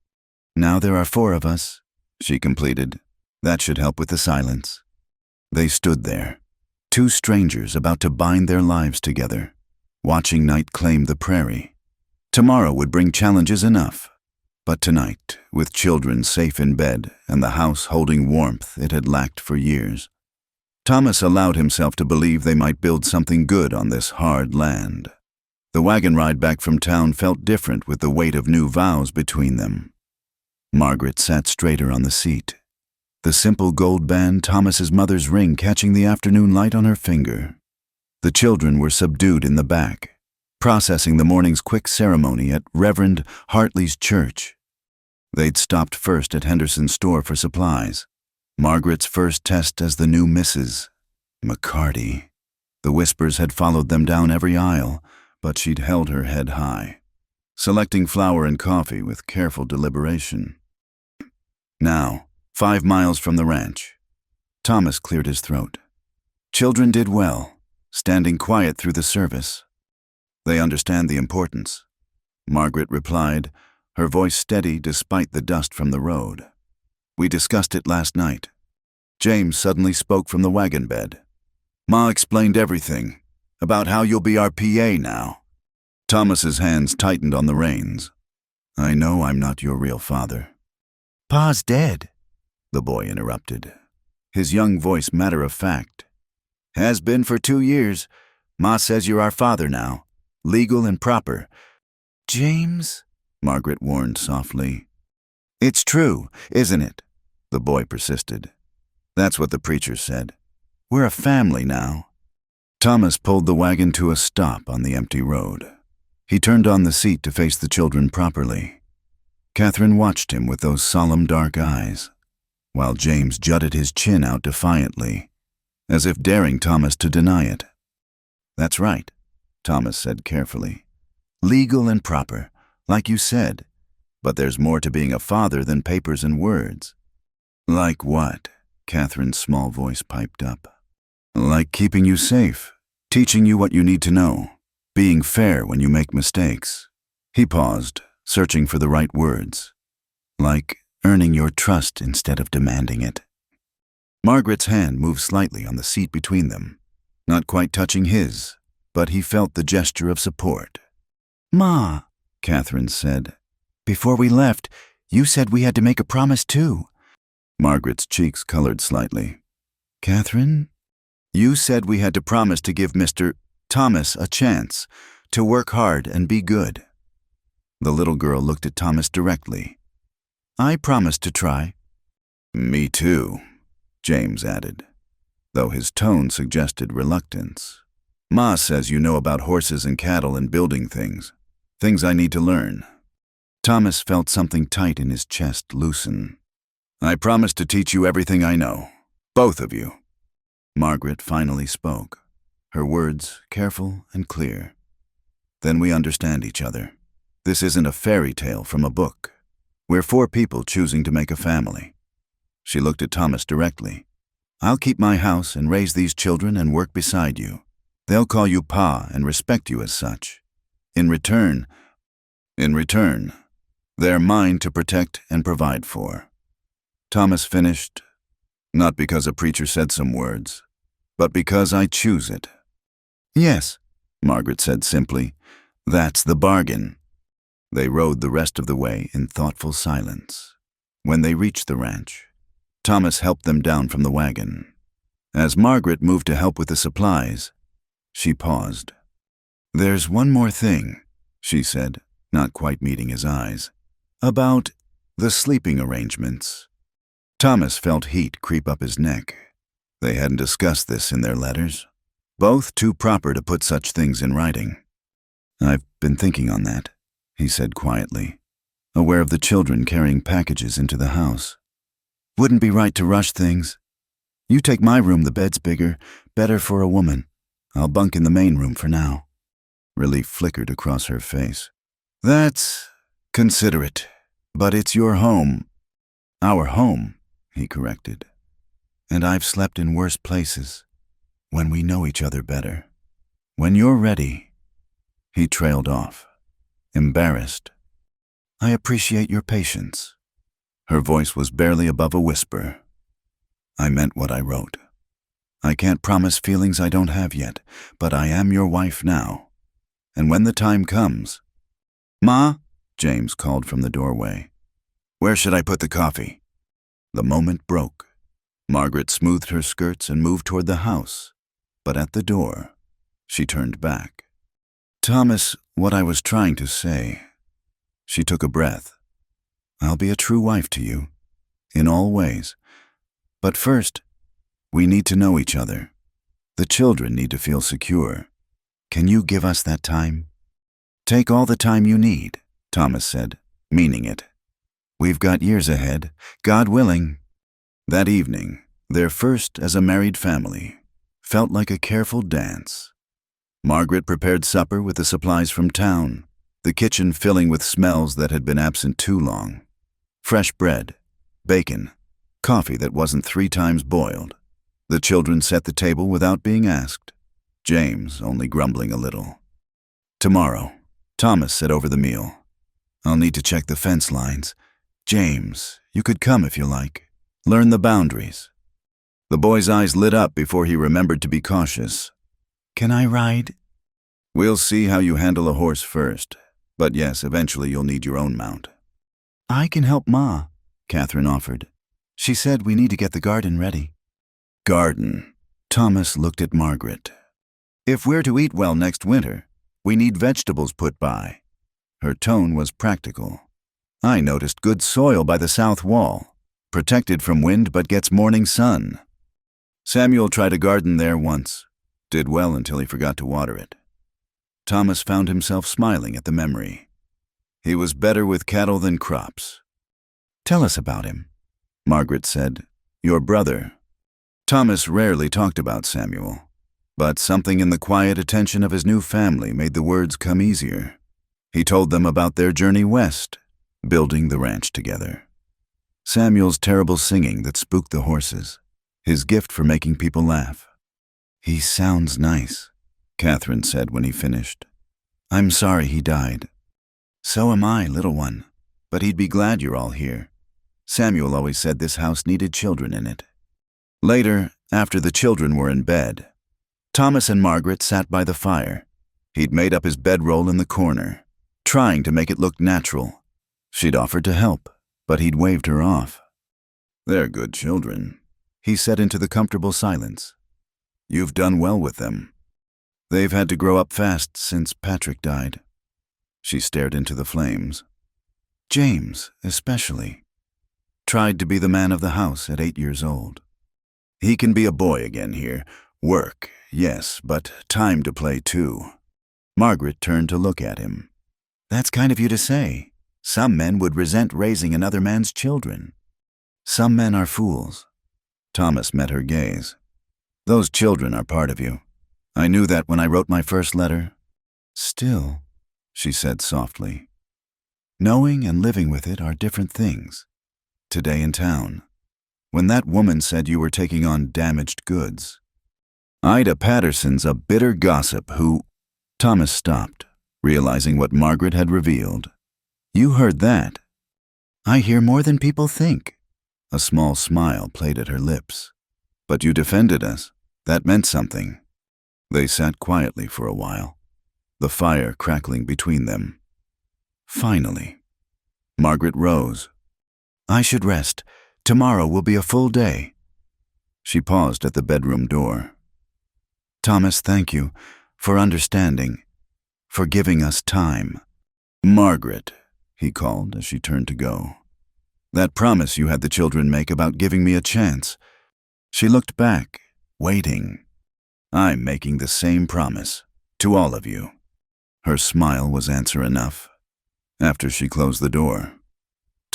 "Now there are 4 of us," she completed. "That should help with the silence." They stood there, 2 strangers about to bind their lives together, watching night claim the prairie. Tomorrow would bring challenges enough, but tonight, with children safe in bed and the house holding warmth it had lacked for years, Thomas allowed himself to believe they might build something good on this hard land. The wagon ride back from town felt different with the weight of new vows between them. Margaret sat straighter on the seat, the simple gold band Thomas's mother's ring catching the afternoon light on her finger. The children were subdued in the back, processing the morning's quick ceremony at Reverend Hartley's church. They'd stopped first at Henderson's store for supplies. Margaret's first test as the new Mrs. McCarty. The whispers had followed them down every aisle, but she'd held her head high, selecting flour and coffee with careful deliberation. Now, 5 miles from the ranch, Thomas cleared his throat. Children did well, standing quiet through the service. "They understand the importance," Margaret replied, her voice steady despite the dust from the road. "We discussed it last night." James suddenly spoke from the wagon bed. "Ma explained everything, about how you'll be our PA now." Thomas's hands tightened on the reins. "I know I'm not your real father." "Pa's dead," the boy interrupted, his young voice matter-of-fact. "Has been for 2 years. Ma says you're our father now, legal and proper." "James," Margaret warned softly. "It's true, isn't it?" the boy persisted. "That's what the preacher said. We're a family now." Thomas pulled the wagon to a stop on the empty road. He turned on the seat to face the children properly. Catherine watched him with those solemn dark eyes, while James jutted his chin out defiantly, as if daring Thomas to deny it. "That's right," Thomas said carefully. "Legal and proper, like you said. But there's more to being a father than papers and words." "Like what?" Catherine's small voice piped up. "Like keeping you safe, teaching you what you need to know, being fair when you make mistakes." He paused, searching for the right words. "Like earning your trust instead of demanding it." Margaret's hand moved slightly on the seat between them, not quite touching his, but he felt the gesture of support. "Ma," Catherine said, "before we left, you said we had to make a promise too." Margaret's cheeks colored slightly. "Catherine?" "You said we had to promise to give Mr. Thomas a chance, to work hard and be good." The little girl looked at Thomas directly. "I promised to try." "Me too," James added. though his tone suggested reluctance. "Ma says you know about horses and cattle and building things. Things I need to learn." Thomas felt something tight in his chest loosen. "I promise to teach you everything I know. Both of you." Margaret finally spoke, her words careful and clear. "Then we understand each other. This isn't a fairy tale from a book. We're 4 people choosing to make a family." She looked at Thomas directly. "I'll keep my house and raise these children and work beside you. They'll call you Pa and respect you as such. In return, they're mine to protect and provide for." Thomas finished, "Not because a preacher said some words, but because I choose it." "Yes," Margaret said simply. "That's the bargain." They rode the rest of the way in thoughtful silence. When they reached the ranch, Thomas helped them down from the wagon. As Margaret moved to help with the supplies, she paused. "There's one more thing," she said, not quite meeting his eyes. "About the sleeping arrangements." Thomas felt heat creep up his neck. They hadn't discussed this in their letters. Both too proper to put such things in writing. "I've been thinking on that," he said quietly, aware of the children carrying packages into the house. "Wouldn't be right to rush things. You take my room, the bed's bigger, better for a woman. I'll bunk in the main room for now." Relief flickered across her face. "That's considerate, but it's your home." "Our home," he corrected. "And I've slept in worse places, when we know each other better. When you're ready." He trailed off, embarrassed. "I appreciate your patience." Her voice was barely above a whisper. "I meant what I wrote. I can't promise feelings I don't have yet, but I am your wife now. And when the time comes—" "Ma," James called from the doorway. "Where should I put the coffee?" The moment broke. Margaret smoothed her skirts and moved toward the house, but at the door, she turned back. "Thomas, what I was trying to say." She took a breath. "I'll be a true wife to you, in all ways. But first, we need to know each other. The children need to feel secure. Can you give us that time?" "Take all the time you need," Thomas said, meaning it. "We've got years ahead, God willing." That evening, their first as a married family, felt like a careful dance. Margaret prepared supper with the supplies from town, the kitchen filling with smells that had been absent too long. Fresh bread, bacon, coffee that wasn't 3 times boiled. The children set the table without being asked, James only grumbling a little. "Tomorrow," Thomas said over the meal. "I'll need to check the fence lines. James, you could come if you like. Learn the boundaries." The boy's eyes lit up before he remembered to be cautious. "Can I ride?" "We'll see how you handle a horse first. But yes, eventually you'll need your own mount." "I can help Ma," Catherine offered. "She said we need to get the garden ready." "Garden." Thomas looked at Margaret. "If we're to eat well next winter, we need vegetables put by." Her tone was practical. "I noticed good soil by the south wall, protected from wind but gets morning sun. Samuel tried a garden there once, did well until he forgot to water it." Thomas found himself smiling at the memory. He was better with cattle than crops. "Tell us about him," Margaret said. "Your brother." Thomas rarely talked about Samuel, but something in the quiet attention of his new family made the words come easier. He told them about their journey west, building the ranch together. Samuel's terrible singing that spooked the horses, his gift for making people laugh. "He sounds nice," Catherine said when he finished. "I'm sorry he died." "So am I, little one, but he'd be glad you're all here. Samuel always said this house needed children in it." Later, after the children were in bed, Thomas and Margaret sat by the fire. He'd made up his bedroll in the corner, trying to make it look natural. She'd offered to help, but he'd waved her off. "They're good children," he said into the comfortable silence. "You've done well with them. They've had to grow up fast since Patrick died." She stared into the flames. "James, especially. Tried to be the man of the house at 8 years old. He can be a boy again here. Work, yes, but time to play too. Margaret turned to look at him. That's kind of you to say. Some men would resent raising another man's children. Some men are fools. Thomas met her gaze. Those children are part of you. I knew that when I wrote my first letter. Still, she said softly, knowing and living with it are different things. Today in town, when that woman said you were taking on damaged goods. Ida Patterson's a bitter gossip who... Thomas stopped, realizing what Margaret had revealed. You heard that. I hear more than people think. A small smile played at her lips. But you defended us. That meant something. They sat quietly for a while, the fire crackling between them. Finally, Margaret rose. I should rest. Tomorrow will be a full day. She paused at the bedroom door. Thomas, thank you for understanding, for giving us time. Margaret, he called as she turned to go. That promise you had the children make about giving me a chance. She looked back, waiting. I'm making the same promise, to all of you. Her smile was answer enough. After she closed the door,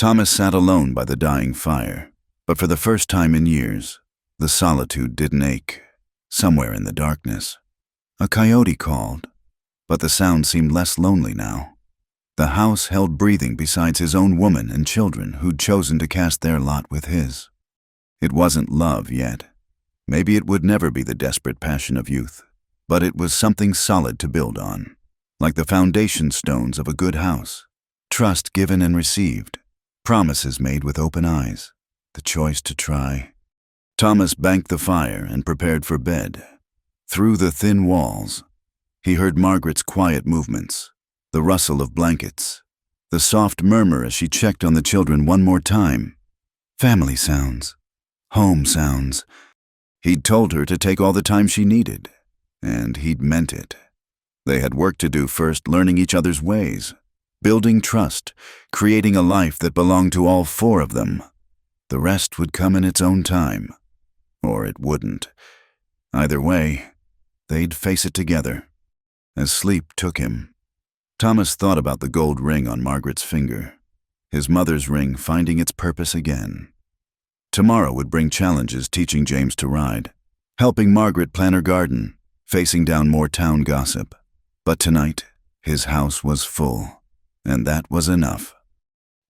Thomas sat alone by the dying fire, but for the first time in years, the solitude didn't ache. Somewhere in the darkness, a coyote called, but the sound seemed less lonely now. The house held breathing beside his own woman and children who'd chosen to cast their lot with his. It wasn't love yet. Maybe it would never be the desperate passion of youth, but it was something solid to build on, like the foundation stones of a good house. Trust given and received, promises made with open eyes, the choice to try. Thomas banked the fire and prepared for bed. Through the thin walls, he heard Margaret's quiet movements, the rustle of blankets, the soft murmur as she checked on the children one more time. Family sounds, home sounds. He'd told her to take all the time she needed, and he'd meant it. They had work to do first, learning each other's ways, building trust, creating a life that belonged to all four of them. The rest would come in its own time. Or it wouldn't. Either way, they'd face it together. As sleep took him, Thomas thought about the gold ring on Margaret's finger, his mother's ring finding its purpose again. Tomorrow would bring challenges teaching James to ride, helping Margaret plan her garden, facing down more town gossip. But tonight, his house was full, and that was enough.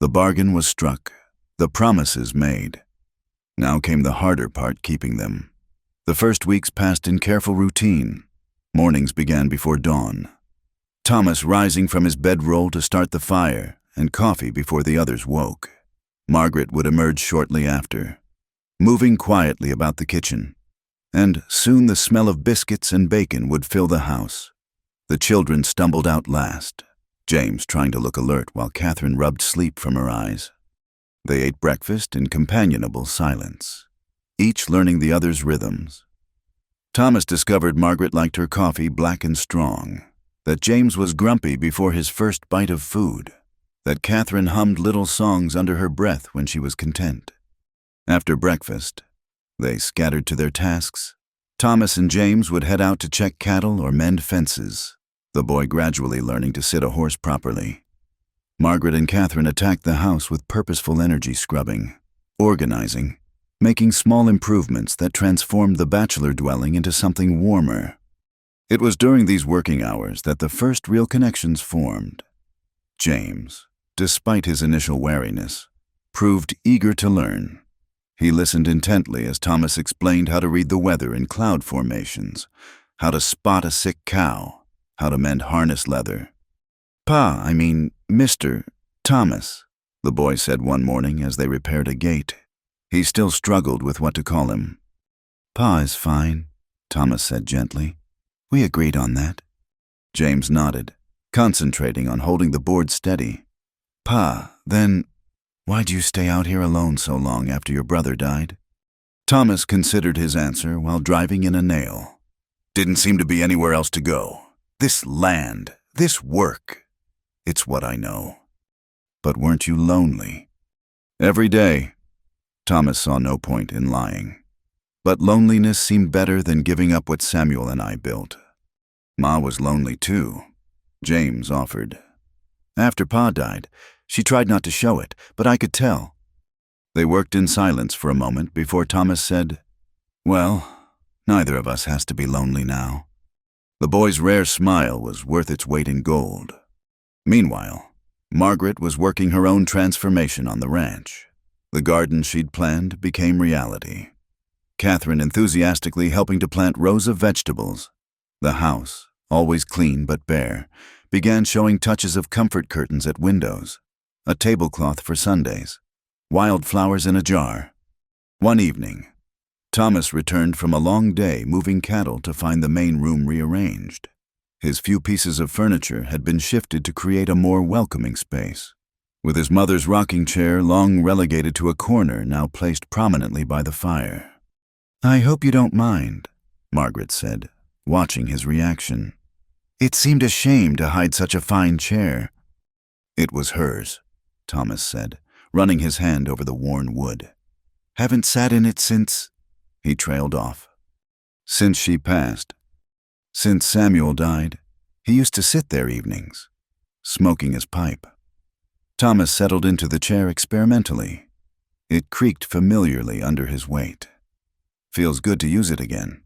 The bargain was struck, the promises made. Now came the harder part, keeping them. The first weeks passed in careful routine. Mornings began before dawn. Thomas rising from his bedroll to start the fire, and coffee before the others woke. Margaret would emerge shortly after, moving quietly about the kitchen, and soon the smell of biscuits and bacon would fill the house. The children stumbled out last, James trying to look alert while Catherine rubbed sleep from her eyes. They ate breakfast in companionable silence, each learning the other's rhythms. Thomas discovered Margaret liked her coffee black and strong, that James was grumpy before his first bite of food, that Catherine hummed little songs under her breath when she was content. After breakfast, they scattered to their tasks. Thomas and James would head out to check cattle or mend fences, the boy gradually learning to sit a horse properly. Margaret and Catherine attacked the house with purposeful energy scrubbing, organizing, making small improvements that transformed the bachelor dwelling into something warmer. It was during these working hours that the first real connections formed. James, despite his initial wariness, proved eager to learn. He listened intently as Thomas explained how to read the weather in cloud formations, how to spot a sick cow, how to mend harness leather. Mr. Thomas, the boy said one morning as they repaired a gate. He still struggled with what to call him. Pa is fine, Thomas said gently. We agreed on that. James nodded, concentrating on holding the board steady. Pa, then, why'd you stay out here alone so long after your brother died? Thomas considered his answer while driving in a nail. Didn't seem to be anywhere else to go. This land, this work, it's what I know. But weren't you lonely? Every day. Thomas saw no point in lying. But loneliness seemed better than giving up what Samuel and I built. Ma was lonely too, James offered. After Pa died, she tried not to show it, but I could tell. They worked in silence for a moment before Thomas said, "Well, neither of us has to be lonely now." The boy's rare smile was worth its weight in gold. Meanwhile, Margaret was working her own transformation on the ranch. The garden she'd planned became reality. Catherine enthusiastically helping to plant rows of vegetables. The house, always clean but bare, began showing touches of comfort curtains at windows, a tablecloth for Sundays, wildflowers in a jar. One evening, Thomas returned from a long day moving cattle to find the main room rearranged. His few pieces of furniture had been shifted to create a more welcoming space, with his mother's rocking chair long relegated to a corner now placed prominently by the fire. "I hope you don't mind," Margaret said, watching his reaction. "It seemed a shame to hide such a fine chair." "It was hers," Thomas said, running his hand over the worn wood. "Haven't sat in it since—" He trailed off. "Since she passed. Since Samuel died, he used to sit there evenings, smoking his pipe." Thomas settled into the chair experimentally. It creaked familiarly under his weight. "Feels good to use it again."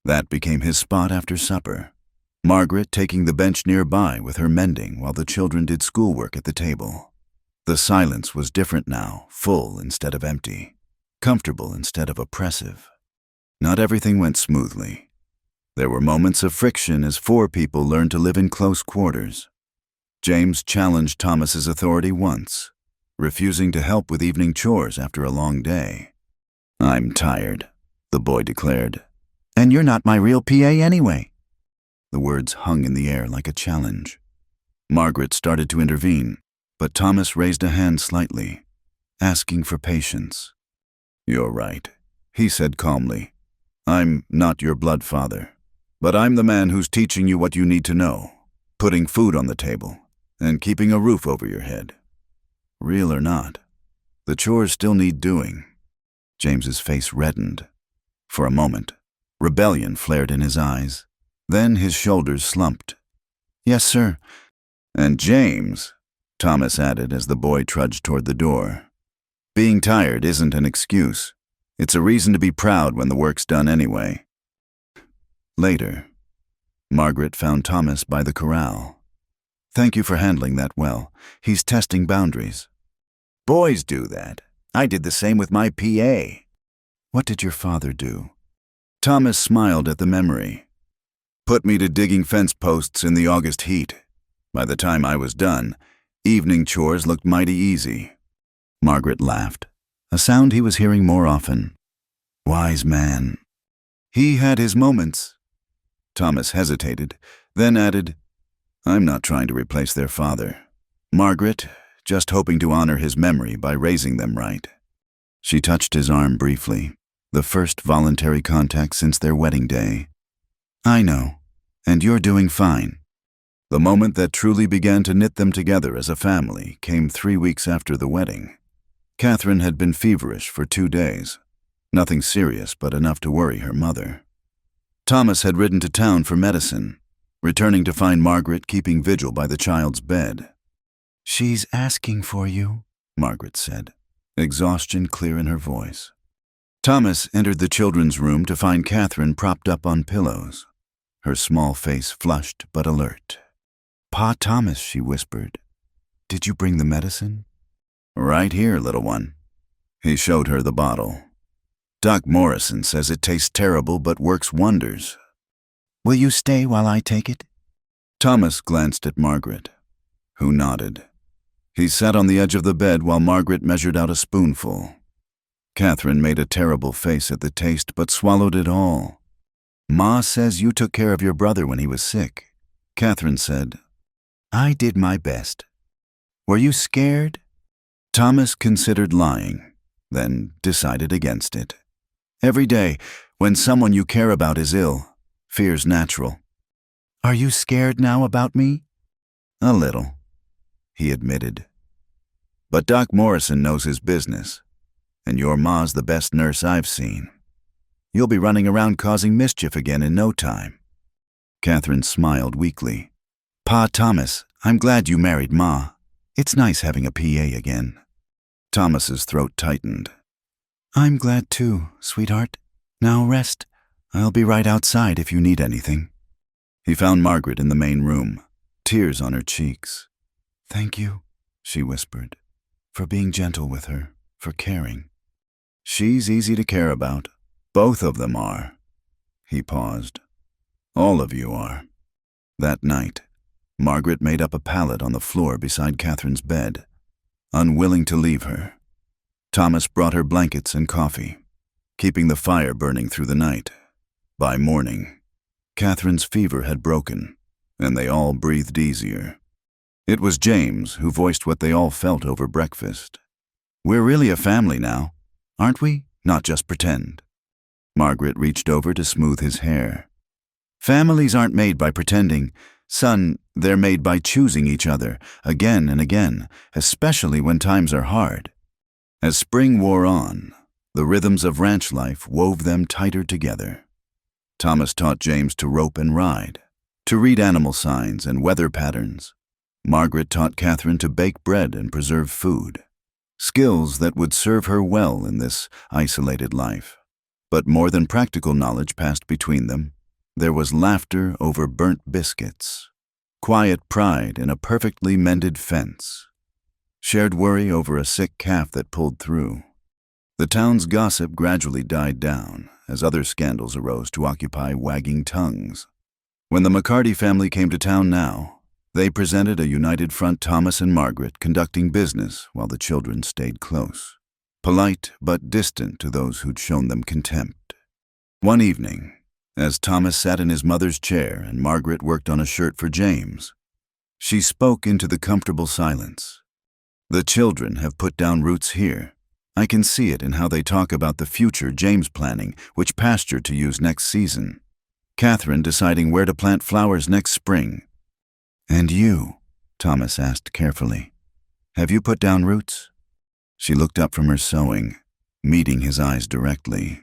That became his spot after supper, Margaret taking the bench nearby with her mending while the children did schoolwork at the table. The silence was different now, full instead of empty, comfortable instead of oppressive. Not everything went smoothly. There were moments of friction as four people learned to live in close quarters. James challenged Thomas's authority once, refusing to help with evening chores after a long day. "I'm tired," the boy declared. "And you're not my real PA anyway." The words hung in the air like a challenge. Margaret started to intervene, but Thomas raised a hand slightly, asking for patience. "You're right," he said calmly. "I'm not your blood father, but I'm the man who's teaching you what you need to know, putting food on the table, and keeping a roof over your head. Real or not, the chores still need doing." James's face reddened. For a moment, rebellion flared in his eyes. Then his shoulders slumped. "Yes, sir." "And James," Thomas added as the boy trudged toward the door, "being tired isn't an excuse. It's a reason to be proud when the work's done anyway." Later, Margaret found Thomas by the corral. "Thank you for handling that well. He's testing boundaries." "Boys do that. I did the same with my PA." "What did your father do?" Thomas smiled at the memory. "Put me to digging fence posts in the August heat. By the time I was done, evening chores looked mighty easy." Margaret laughed, a sound he was hearing more often. "Wise man." "He had his moments." Thomas hesitated, then added, "I'm not trying to replace their father. Margaret, just hoping to honor his memory by raising them right." She touched his arm briefly, the first voluntary contact since their wedding day. "I know, and you're doing fine." The moment that truly began to knit them together as a family came 3 weeks after the wedding. Catherine had been feverish for 2 days. Nothing serious, but enough to worry her mother. Thomas had ridden to town for medicine, returning to find Margaret keeping vigil by the child's bed. "She's asking for you," Margaret said, exhaustion clear in her voice. Thomas entered the children's room to find Catherine propped up on pillows, her small face flushed but alert. "Pa Thomas," she whispered, "did you bring the medicine?" "Right here, little one." He showed her the bottle. "Doc Morrison says it tastes terrible but works wonders." "Will you stay while I take it?" Thomas glanced at Margaret, who nodded. He sat on the edge of the bed while Margaret measured out a spoonful. Catherine made a terrible face at the taste but swallowed it all. "Ma says you took care of your brother when he was sick," Catherine said. "I did my best." "Were you scared?" Thomas considered lying, then decided against it. Every day, when someone you care about is ill, fear's natural. "Are you scared now about me?" "A little," he admitted. "But Doc Morrison knows his business, and your ma's the best nurse I've seen." You'll be running around causing mischief again in no time." Catherine smiled weakly. "Pa Thomas, I'm glad you married Ma. It's nice having a PA again." Thomas's throat tightened. "I'm glad too, sweetheart. Now rest. I'll be right outside if you need anything." He found Margaret in the main room, tears on her cheeks. "Thank you," she whispered, "for being gentle with her, for caring." "She's easy to care about. Both of them are." He paused. "All of you are." That night, Margaret made up a pallet on the floor beside Catherine's bed, unwilling to leave her. Thomas brought her blankets and coffee, keeping the fire burning through the night. By morning, Catherine's fever had broken, and they all breathed easier. It was James who voiced what they all felt over breakfast. "We're really a family now, aren't we? Not just pretend." Margaret reached over to smooth his hair. "Families aren't made by pretending. Son, they're made by choosing each other, again and again, especially when times are hard." As spring wore on, the rhythms of ranch life wove them tighter together. Thomas taught James to rope and ride, to read animal signs and weather patterns. Margaret taught Catherine to bake bread and preserve food, skills that would serve her well in this isolated life. But more than practical knowledge passed between them. There was laughter over burnt biscuits, quiet pride in a perfectly mended fence, shared worry over a sick calf that pulled through. The town's gossip gradually died down as other scandals arose to occupy wagging tongues. When the McCarty family came to town now, they presented a united front, Thomas and Margaret conducting business while the children stayed close, polite but distant to those who'd shown them contempt. One evening, as Thomas sat in his mother's chair and Margaret worked on a shirt for James, she spoke into the comfortable silence. "The children have put down roots here. I can see it in how they talk about the future James planning, which pasture to use next season. Catherine deciding where to plant flowers next spring. And you?" Thomas asked carefully. "Have you put down roots?" She looked up from her sewing, meeting his eyes directly.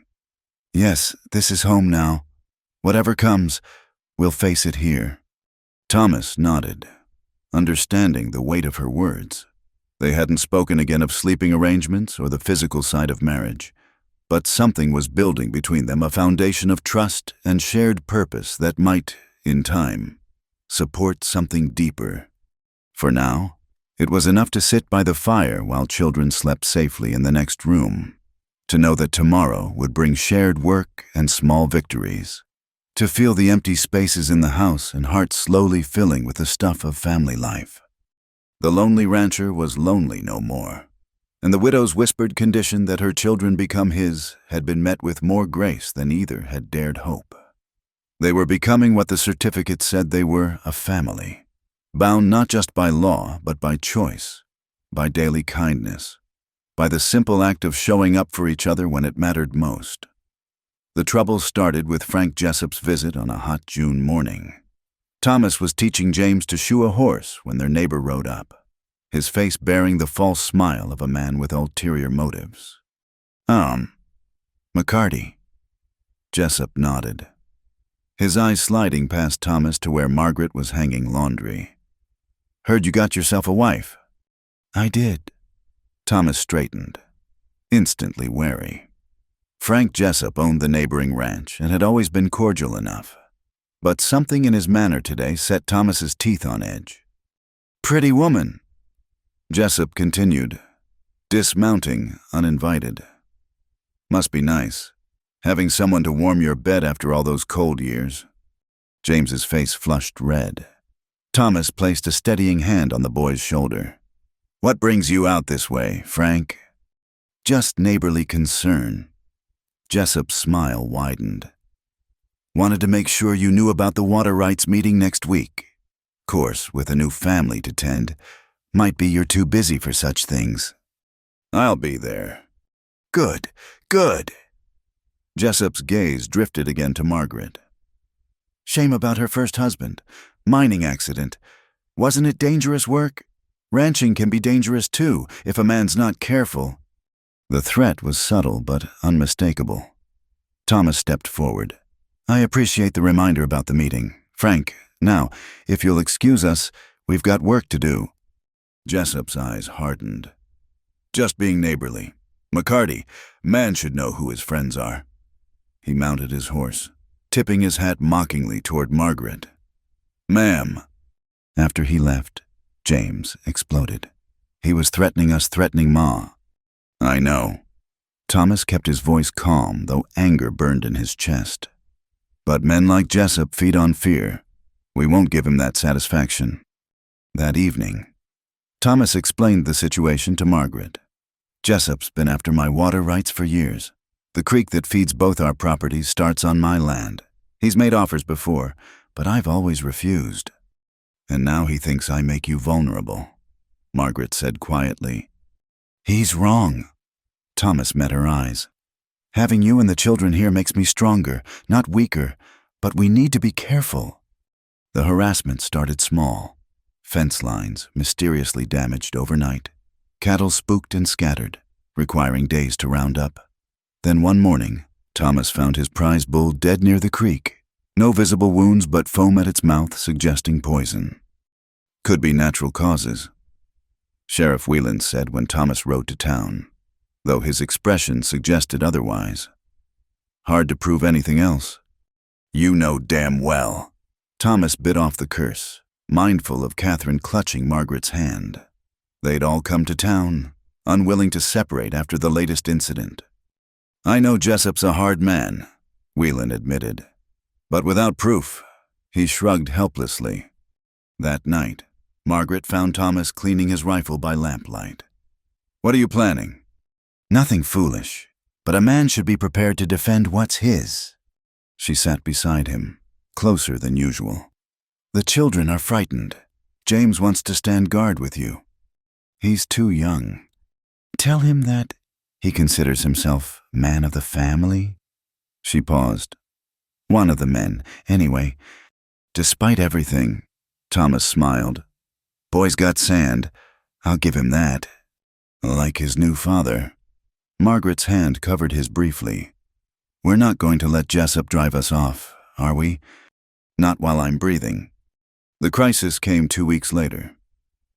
"Yes, this is home now. Whatever comes, we'll face it here." Thomas nodded, understanding the weight of her words. They hadn't spoken again of sleeping arrangements or the physical side of marriage, but something was building between them, a foundation of trust and shared purpose that might, in time, support something deeper. For now, it was enough to sit by the fire while children slept safely in the next room, to know that tomorrow would bring shared work and small victories, to feel the empty spaces in the house and hearts slowly filling with the stuff of family life. The lonely rancher was lonely no more, and the widow's whispered condition that her children become his had been met with more grace than either had dared hope. They were becoming what the certificate said they were, a family, bound not just by law but by choice, by daily kindness, by the simple act of showing up for each other when it mattered most. The trouble started with Frank Jessup's visit on a hot June morning. Thomas was teaching James to shoe a horse when their neighbor rode up, his face bearing the false smile of a man with ulterior motives. McCarty." Jessup nodded, his eyes sliding past Thomas to where Margaret was hanging laundry. "Heard you got yourself a wife." "I did." Thomas straightened, instantly wary. Frank Jessup owned the neighboring ranch and had always been cordial enough. But something in his manner today set Thomas's teeth on edge. "Pretty woman," Jessup continued, dismounting uninvited. "Must be nice, having someone to warm your bed after all those cold years." James's face flushed red. Thomas placed a steadying hand on the boy's shoulder. "What brings you out this way, Frank?" "Just neighborly concern." Jessup's smile widened. "Wanted to make sure you knew about the water rights meeting next week. Course, with a new family to tend, might be you're too busy for such things." "I'll be there." "Good, good." Jessup's gaze drifted again to Margaret. "Shame about her first husband. Mining accident. Wasn't it dangerous work? Ranching can be dangerous too, if a man's not careful." The threat was subtle but unmistakable. Thomas stepped forward. I appreciate the reminder about the meeting. Frank, now, if you'll excuse us, we've got work to do. Jessup's eyes hardened. Just being neighborly. McCarty, man should know who his friends are. He mounted his horse, tipping his hat mockingly toward Margaret. Ma'am. After he left, James exploded. He was threatening us, threatening Ma. I know. Thomas kept his voice calm, though anger burned in his chest. But men like Jessup feed on fear. We won't give him that satisfaction. That evening, Thomas explained the situation to Margaret. Jessup's been after my water rights for years. The creek that feeds both our properties starts on my land. He's made offers before, but I've always refused. And now he thinks I make you vulnerable, Margaret said quietly. He's wrong. Thomas met her eyes. Having you and the children here makes me stronger, not weaker, but we need to be careful. The harassment started small. Fence lines mysteriously damaged overnight. Cattle spooked and scattered, requiring days to round up. Then one morning, Thomas found his prize bull dead near the creek. No visible wounds but foam at its mouth suggesting poison. Could be natural causes, Sheriff Whelan said when Thomas rode to town, though his expression suggested otherwise. Hard to prove anything else. You know damn well. Thomas bit off the curse, mindful of Catherine clutching Margaret's hand. They'd all come to town, unwilling to separate after the latest incident. I know Jessup's a hard man, Whelan admitted. But without proof, he shrugged helplessly. That night, Margaret found Thomas cleaning his rifle by lamplight. What are you planning? Nothing foolish, but a man should be prepared to defend what's his. She sat beside him, closer than usual. The children are frightened. James wants to stand guard with you. He's too young. Tell him that he considers himself man of the family. She paused. One of the men, anyway. Despite everything, Thomas smiled. Boy's got sand. I'll give him that. Like his new father. Margaret's hand covered his briefly. We're not going to let Jessup drive us off, are we? Not while I'm breathing. The crisis came 2 weeks later.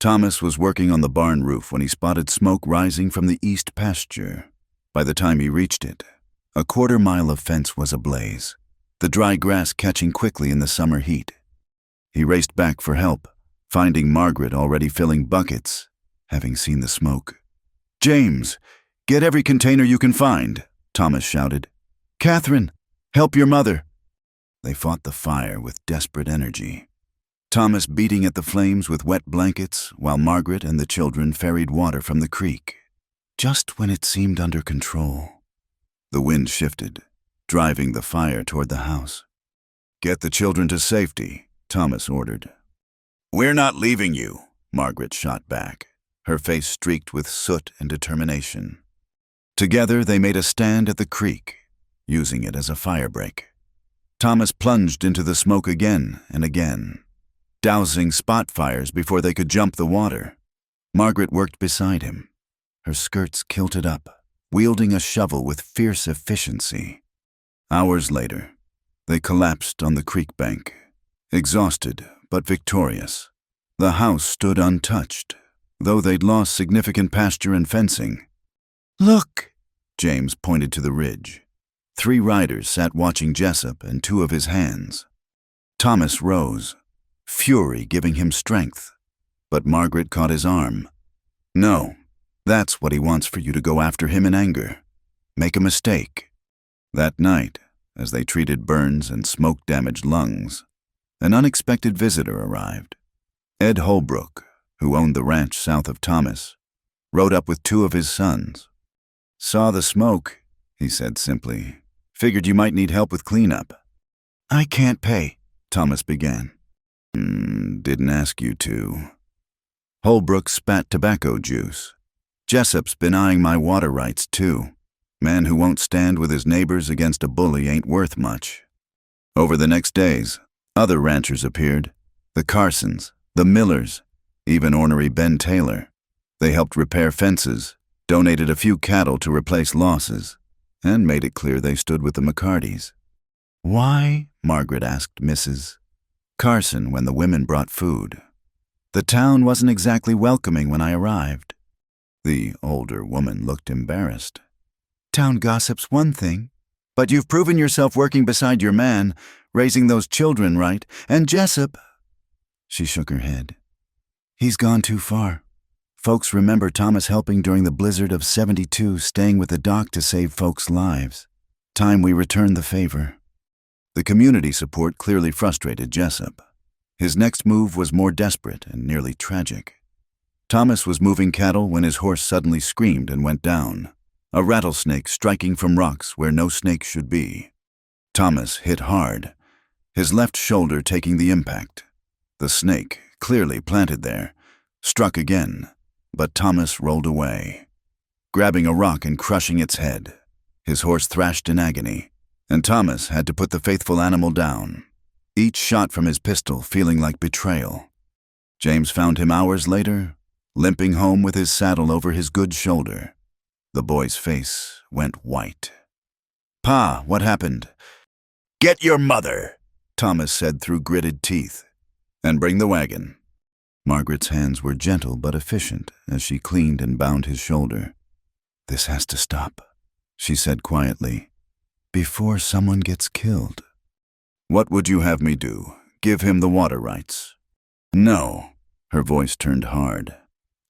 Thomas was working on the barn roof when he spotted smoke rising from the east pasture. By the time he reached it, a quarter-mile of fence was ablaze, the dry grass catching quickly in the summer heat. He raced back for help, finding Margaret already filling buckets, having seen the smoke. James, get every container you can find, Thomas shouted. Catherine, help your mother. They fought the fire with desperate energy. Thomas beating at the flames with wet blankets while Margaret and the children ferried water from the creek. Just when it seemed under control, the wind shifted, driving the fire toward the house. Get the children to safety, Thomas ordered. We're not leaving you, Margaret shot back, her face streaked with soot and determination. Together they made a stand at the creek, using it as a firebreak. Thomas plunged into the smoke again and again, dousing spot fires before they could jump the water. Margaret worked beside him, her skirts kilted up, wielding a shovel with fierce efficiency. Hours later, they collapsed on the creek bank, exhausted but victorious. The house stood untouched, though they'd lost significant pasture and fencing. Look! James pointed to the ridge. 3 riders sat watching Jessup and 2 of his hands. Thomas rose, fury giving him strength, but Margaret caught his arm. No, that's what he wants for you to go after him in anger. Make a mistake. That night, as they treated burns and smoke-damaged lungs, an unexpected visitor arrived. Ed Holbrook, who owned the ranch south of Thomas, rode up with 2 of his sons. Saw the smoke, he said simply. Figured you might need help with cleanup. I can't pay, Thomas began. Didn't ask you to. Holbrook spat tobacco juice. Jessup's been eyeing my water rights, too. Man who won't stand with his neighbors against a bully ain't worth much. Over the next days, other ranchers appeared. The Carsons, the Millers, even ornery Ben Taylor. They helped repair fences, donated a few cattle to replace losses. and made it clear they stood with the McCartys. "Why?" Margaret asked Mrs. Carson when the women brought food. "The town wasn't exactly welcoming when I arrived." The older woman looked embarrassed. "Town gossip's one thing, but you've proven yourself working beside your man, raising those children right, and Jessup—" She shook her head. "He's gone too far. Folks remember Thomas helping during the blizzard of '72, staying with the doc to save folks' lives. Time we returned the favor." The community support clearly frustrated Jessup. His next move was more desperate and nearly tragic. Thomas was moving cattle when his horse suddenly screamed and went down, a rattlesnake striking from rocks where no snake should be. Thomas hit hard, his left shoulder taking the impact. The snake, clearly planted there, struck again, but Thomas rolled away, grabbing a rock and crushing its head. His horse thrashed in agony, and Thomas had to put the faithful animal down, each shot from his pistol feeling like betrayal. James found him hours later, limping home with his saddle over his good shoulder. The boy's face went white. "Pa, what happened?" "Get your mother," Thomas said through gritted teeth. "And bring the wagon." Margaret's hands were gentle but efficient as she cleaned and bound his shoulder. "This has to stop," she said quietly, "before someone gets killed." "What would you have me do? Give him the water rights?" "No." Her voice turned hard.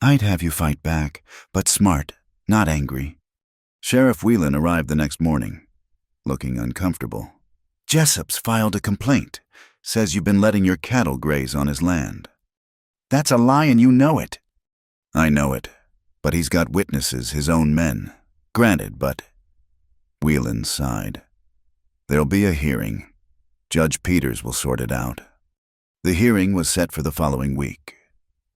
"I'd have you fight back, but smart, not angry." Sheriff Whelan arrived the next morning, looking uncomfortable. "Jessup's filed a complaint. Says you've been letting your cattle graze on his land." "That's a lie and you know it." "I know it, but he's got witnesses, his own men. Granted, but—" Whelan sighed. "There'll be a hearing. Judge Peters will sort it out." The hearing was set for the following week.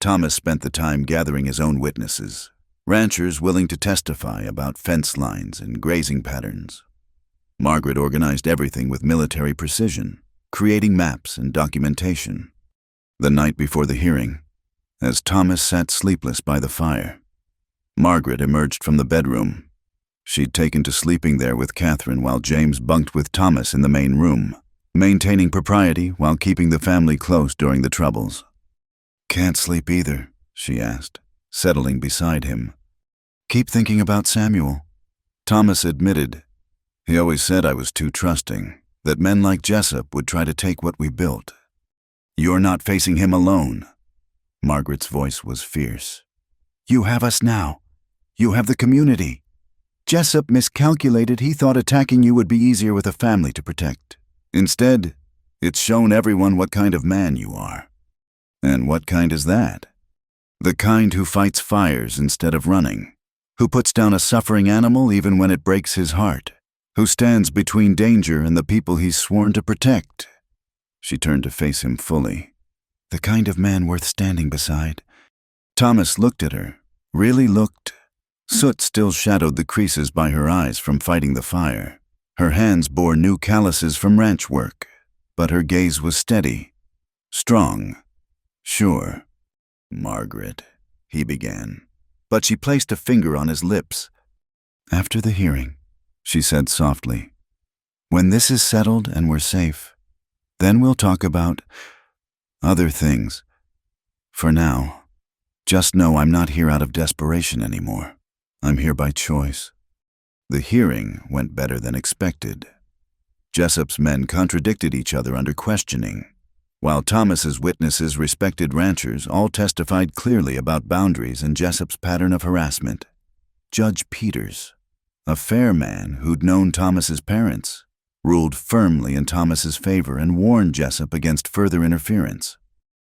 Thomas spent the time gathering his own witnesses, ranchers willing to testify about fence lines and grazing patterns. Margaret organized everything with military precision, creating maps and documentation. The night before the hearing, as Thomas sat sleepless by the fire, Margaret emerged from the bedroom. She'd taken to sleeping there with Catherine while James bunked with Thomas in the main room, maintaining propriety while keeping the family close during the troubles. "Can't sleep either," she asked, settling beside him. "Keep thinking about Samuel." Thomas admitted, "He always said I was too trusting, that men like Jessup would try to take what we built." "You're not facing him alone." Margaret's voice was fierce. "You have us now. You have the community. Jessup miscalculated. He thought attacking you would be easier with a family to protect. Instead, it's shown everyone what kind of man you are." "And what kind is that?" "The kind who fights fires instead of running, who puts down a suffering animal even when it breaks his heart, who stands between danger and the people he's sworn to protect." She turned to face him fully. "The kind of man worth standing beside." Thomas looked at her, really looked. Soot still shadowed the creases by her eyes from fighting the fire. Her hands bore new calluses from ranch work, but her gaze was steady, strong. "Sure, Margaret," he began, but she placed a finger on his lips. "After the hearing," she said softly, "when this is settled and we're safe, then we'll talk about other things. For now, just know I'm not here out of desperation anymore. I'm here by choice." The hearing went better than expected. Jessup's men contradicted each other under questioning, while Thomas's witnesses, respected ranchers, all testified clearly about boundaries and Jessup's pattern of harassment. Judge Peters, a fair man who'd known Thomas's parents, ruled firmly in Thomas's favor and warned Jessup against further interference.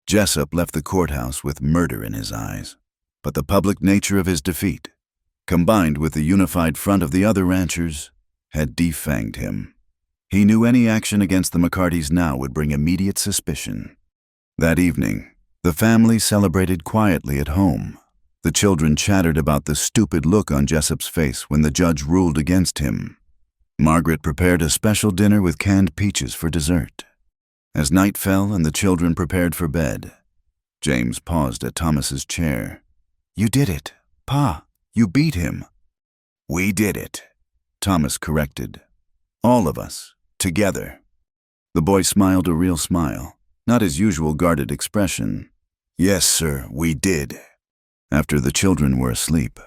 Jessup left the courthouse with murder in his eyes, but the public nature of his defeat, combined with the unified front of the other ranchers, had defanged him. He knew any action against the McCartys now would bring immediate suspicion. That evening, the family celebrated quietly at home. The children chattered about the stupid look on Jessup's face when the judge ruled against him. Margaret prepared a special dinner with canned peaches for dessert. As night fell and the children prepared for bed, James paused at Thomas's chair. "You did it, Pa. You beat him." "We did it," Thomas corrected. All of us, together. The boy smiled a real smile, not his usual guarded expression. Yes, sir, we did. After the children were asleep,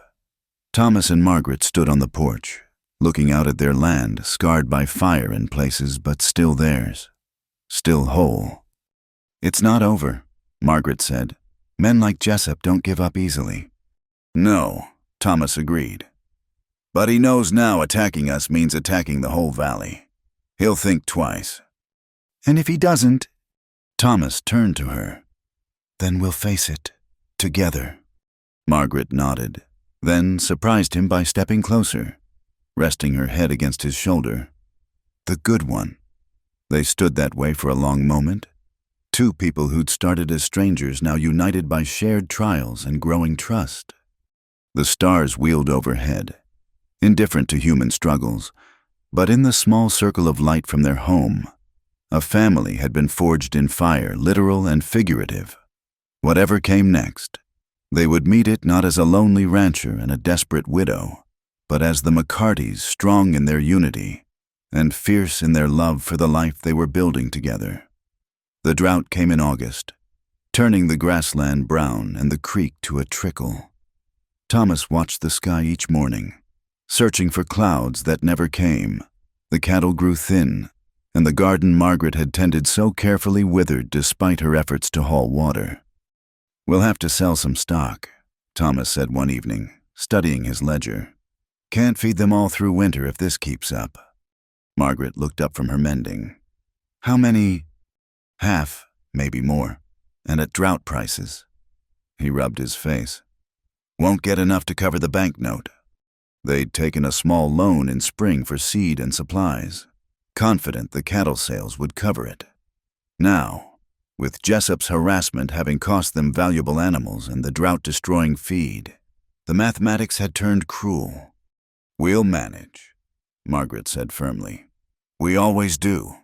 Thomas and Margaret stood on the porch, looking out at their land, scarred by fire in places, but still theirs, still whole. It's not over, Margaret said. Men like Jessup don't give up easily. No, Thomas agreed. But he knows now attacking us means attacking the whole valley. He'll think twice. And if he doesn't? Thomas turned to her. Then we'll face it, together. Margaret nodded, then surprised him by stepping closer, resting her head against his shoulder. The good one. They stood that way for a long moment. Two people who'd started as strangers, now united by shared trials and growing trust. The stars wheeled overhead, indifferent to human struggles, but in the small circle of light from their home, a family had been forged in fire, literal and figurative. Whatever came next, they would meet it not as a lonely rancher and a desperate widow, but as the McCartys, strong in their unity and fierce in their love for the life they were building together. The drought came in August, turning the grassland brown and the creek to a trickle. Thomas watched the sky each morning, searching for clouds that never came. The cattle grew thin, and the garden Margaret had tended so carefully withered despite her efforts to haul water. We'll have to sell some stock, Thomas said one evening, studying his ledger. Can't feed them all through winter if this keeps up. Margaret looked up from her mending. How many? Half, maybe more, and at drought prices. He rubbed his face. Won't get enough to cover the banknote. They'd taken a small loan in spring for seed and supplies, confident the cattle sales would cover it. Now, with Jessup's harassment having cost them valuable animals and the drought-destroying feed, the mathematics had turned cruel. We'll manage, Margaret said firmly. We always do.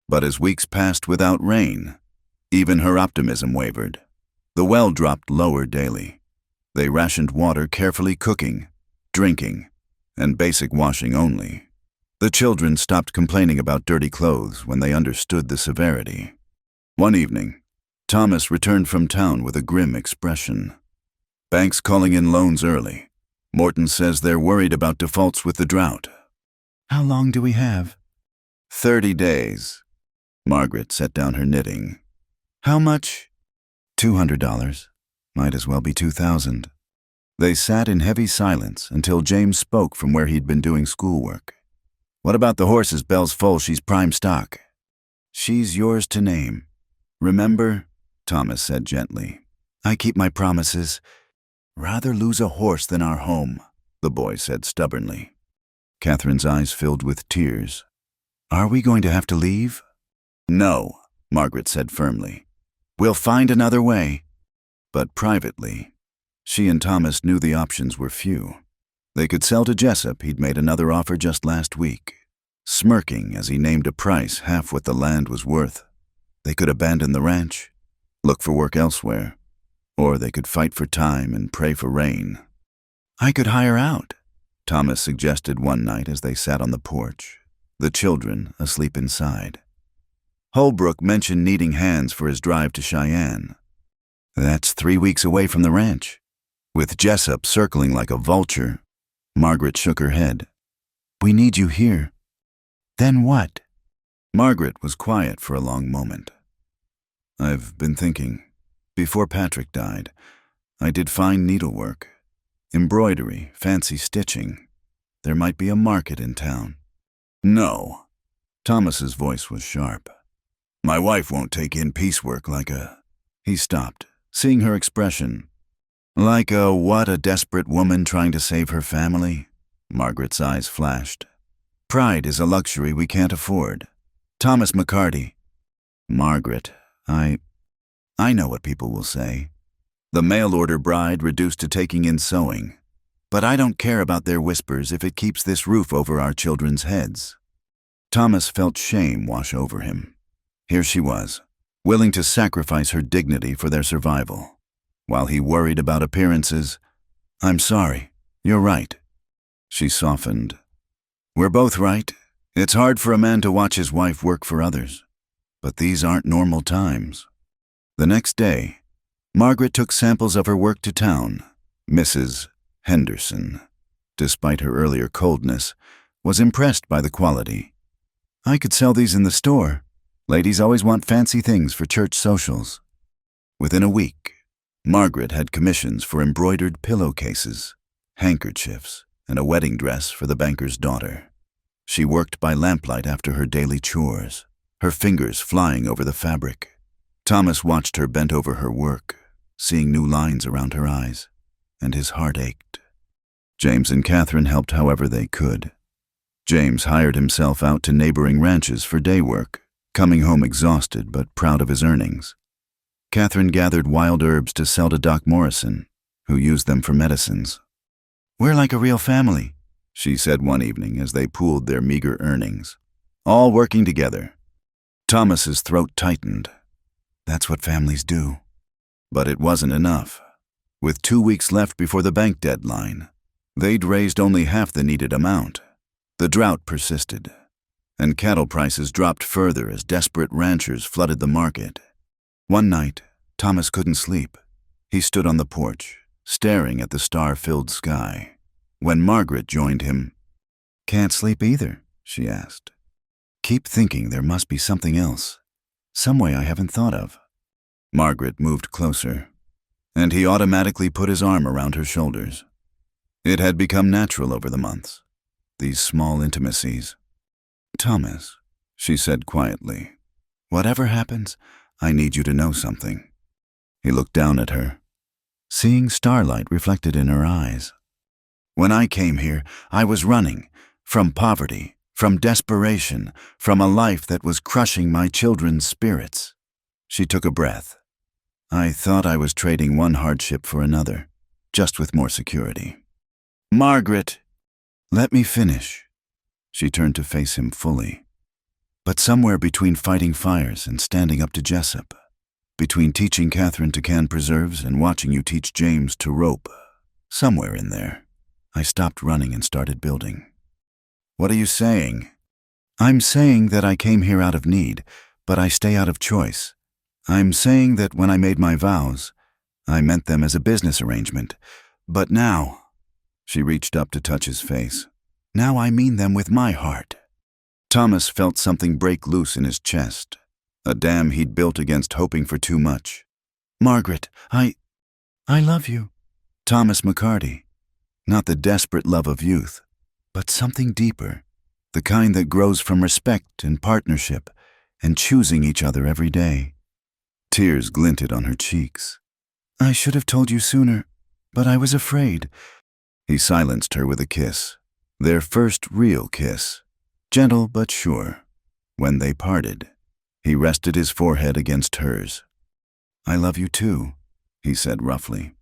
But as weeks passed without rain, even her optimism wavered. The well dropped lower daily. They rationed water, carefully cooking, drinking, and basic washing only. The children stopped complaining about dirty clothes when they understood the severity. One evening, Thomas returned from town with a grim expression. Banks calling in loans early. Morton says they're worried about defaults with the drought. How long do we have? 30 days. Margaret set down her knitting. How much? $200. Might as well be $2,000. They sat in heavy silence until James spoke from where he'd been doing schoolwork. What about the horses? Belle's full. She's prime stock. She's yours to name. Remember? Thomas said gently. I keep my promises. Rather lose a horse than our home, the boy said stubbornly. Catherine's eyes filled with tears. Are we going to have to leave? No, Margaret said firmly. We'll find another way. But privately, she and Thomas knew the options were few. They could sell to Jessup. He'd made another offer just last week, smirking as he named a price half what the land was worth. They could abandon the ranch, look for work elsewhere, or they could fight for time and pray for rain. I could hire out, Thomas suggested one night as they sat on the porch, the children asleep inside. Holbrook mentioned needing hands for his drive to Cheyenne. That's 3 weeks away from the ranch. With Jessup circling like a vulture, Margaret shook her head. We need you here. Then what? Margaret was quiet for a long moment. I've been thinking. Before Patrick died, I did fine needlework, embroidery, fancy stitching. There might be a market in town. No. Thomas's voice was sharp. My wife won't take in piecework like a... He stopped, seeing her expression. Like a what, a desperate woman trying to save her family? Margaret's eyes flashed. Pride is a luxury we can't afford. Thomas McCarty. Margaret, I know what people will say. The mail-order bride reduced to taking in sewing. But I don't care about their whispers if it keeps this roof over our children's heads. Thomas felt shame wash over him. Here she was, willing to sacrifice her dignity for their survival. While he worried about appearances, I'm sorry, you're right. She softened. We're both right. It's hard for a man to watch his wife work for others. But these aren't normal times. The next day, Margaret took samples of her work to town. Mrs. Henderson, despite her earlier coldness, was impressed by the quality. I could sell these in the store. Ladies always want fancy things for church socials. Within a week, Margaret had commissions for embroidered pillowcases, handkerchiefs, and a wedding dress for the banker's daughter. She worked by lamplight after her daily chores, her fingers flying over the fabric. Thomas watched her bent over her work, seeing new lines around her eyes, and his heart ached. James and Catherine helped however they could. James hired himself out to neighboring ranches for day work, coming home exhausted but proud of his earnings. Catherine gathered wild herbs to sell to Doc Morrison, who used them for medicines. "We're like a real family," she said one evening as they pooled their meager earnings, all working together. Thomas's throat tightened. That's what families do. But it wasn't enough. With 2 weeks left before the bank deadline, they'd raised only half the needed amount. The drought persisted, and cattle prices dropped further as desperate ranchers flooded the market. One night, Thomas couldn't sleep. He stood on the porch, staring at the star-filled sky, when Margaret joined him. "Can't sleep either?" she asked. "Keep thinking there must be something else, some way I haven't thought of." Margaret moved closer, and he automatically put his arm around her shoulders. It had become natural over the months, these small intimacies. "Thomas," she said quietly, "whatever happens, I need you to know something." He looked down at her, seeing starlight reflected in her eyes. "When I came here, I was running from poverty, from desperation, from a life that was crushing my children's spirits." She took a breath. "I thought I was trading one hardship for another, just with more security." "Margaret!" "Let me finish." She turned to face him fully. "But somewhere between fighting fires and standing up to Jessup, between teaching Catherine to can preserves and watching you teach James to rope, somewhere in there, I stopped running and started building." "What are you saying?" "I'm saying that I came here out of need, but I stay out of choice. I'm saying that when I made my vows, I meant them as a business arrangement. But now," she reached up to touch his face, "now I mean them with my heart." Thomas felt something break loose in his chest, a dam he'd built against hoping for too much. "Margaret, I love you." Thomas McCarty. Not the desperate love of youth, but something deeper, the kind that grows from respect and partnership and choosing each other every day. Tears glinted on her cheeks. "I should have told you sooner, but I was afraid." He silenced her with a kiss, their first real kiss, gentle but sure. When they parted, he rested his forehead against hers. "I love you too," he said roughly.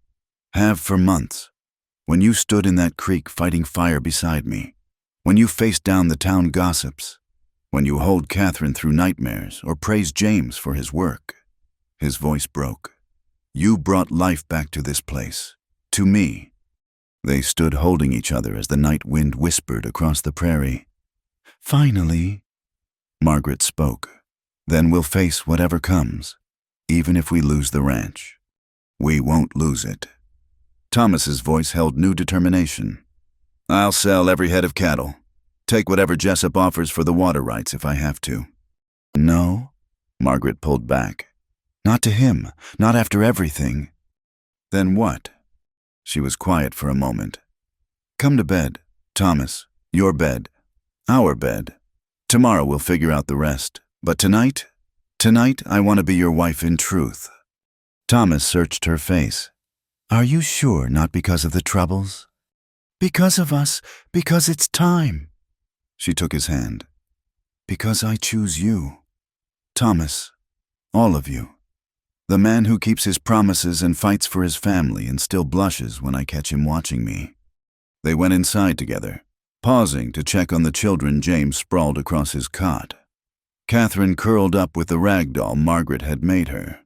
"Have for months. When you stood in that creek fighting fire beside me, when you faced down the town gossips, when you hold Catherine through nightmares or praised James for his work." His voice broke. "You brought life back to this place, to me." They stood holding each other as the night wind whispered across the prairie. "Finally," Margaret spoke, "then we'll face whatever comes, even if we lose the ranch. We won't lose it." Thomas's voice held new determination. "I'll sell every head of cattle, take whatever Jessup offers for the water rights if I have to." "No," Margaret pulled back. "Not to him, not after everything." "Then what?" She was quiet for a moment. "Come to bed, Thomas. Your bed. Our bed. Tomorrow we'll figure out the rest. But tonight I want to be your wife in truth." Thomas searched her face. "Are you sure not because of the troubles?" "Because of us, because it's time." She took his hand. "Because I choose you. Thomas, all of you. The man who keeps his promises and fights for his family and still blushes when I catch him watching me." They went inside together, pausing to check on the children James sprawled across his cot. Catherine curled up with the rag doll Margaret had made her.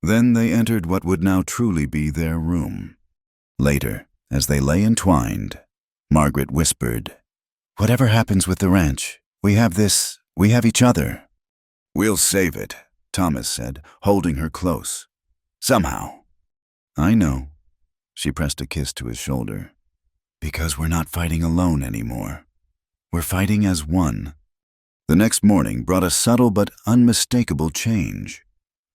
Then they entered what would now truly be their room. Later, as they lay entwined, Margaret whispered, Whatever happens with the ranch, we have each other. We'll save it, Thomas said, holding her close. Somehow. I know. She pressed a kiss to his shoulder. Because we're not fighting alone anymore. We're fighting as one. The next morning brought a subtle but unmistakable change.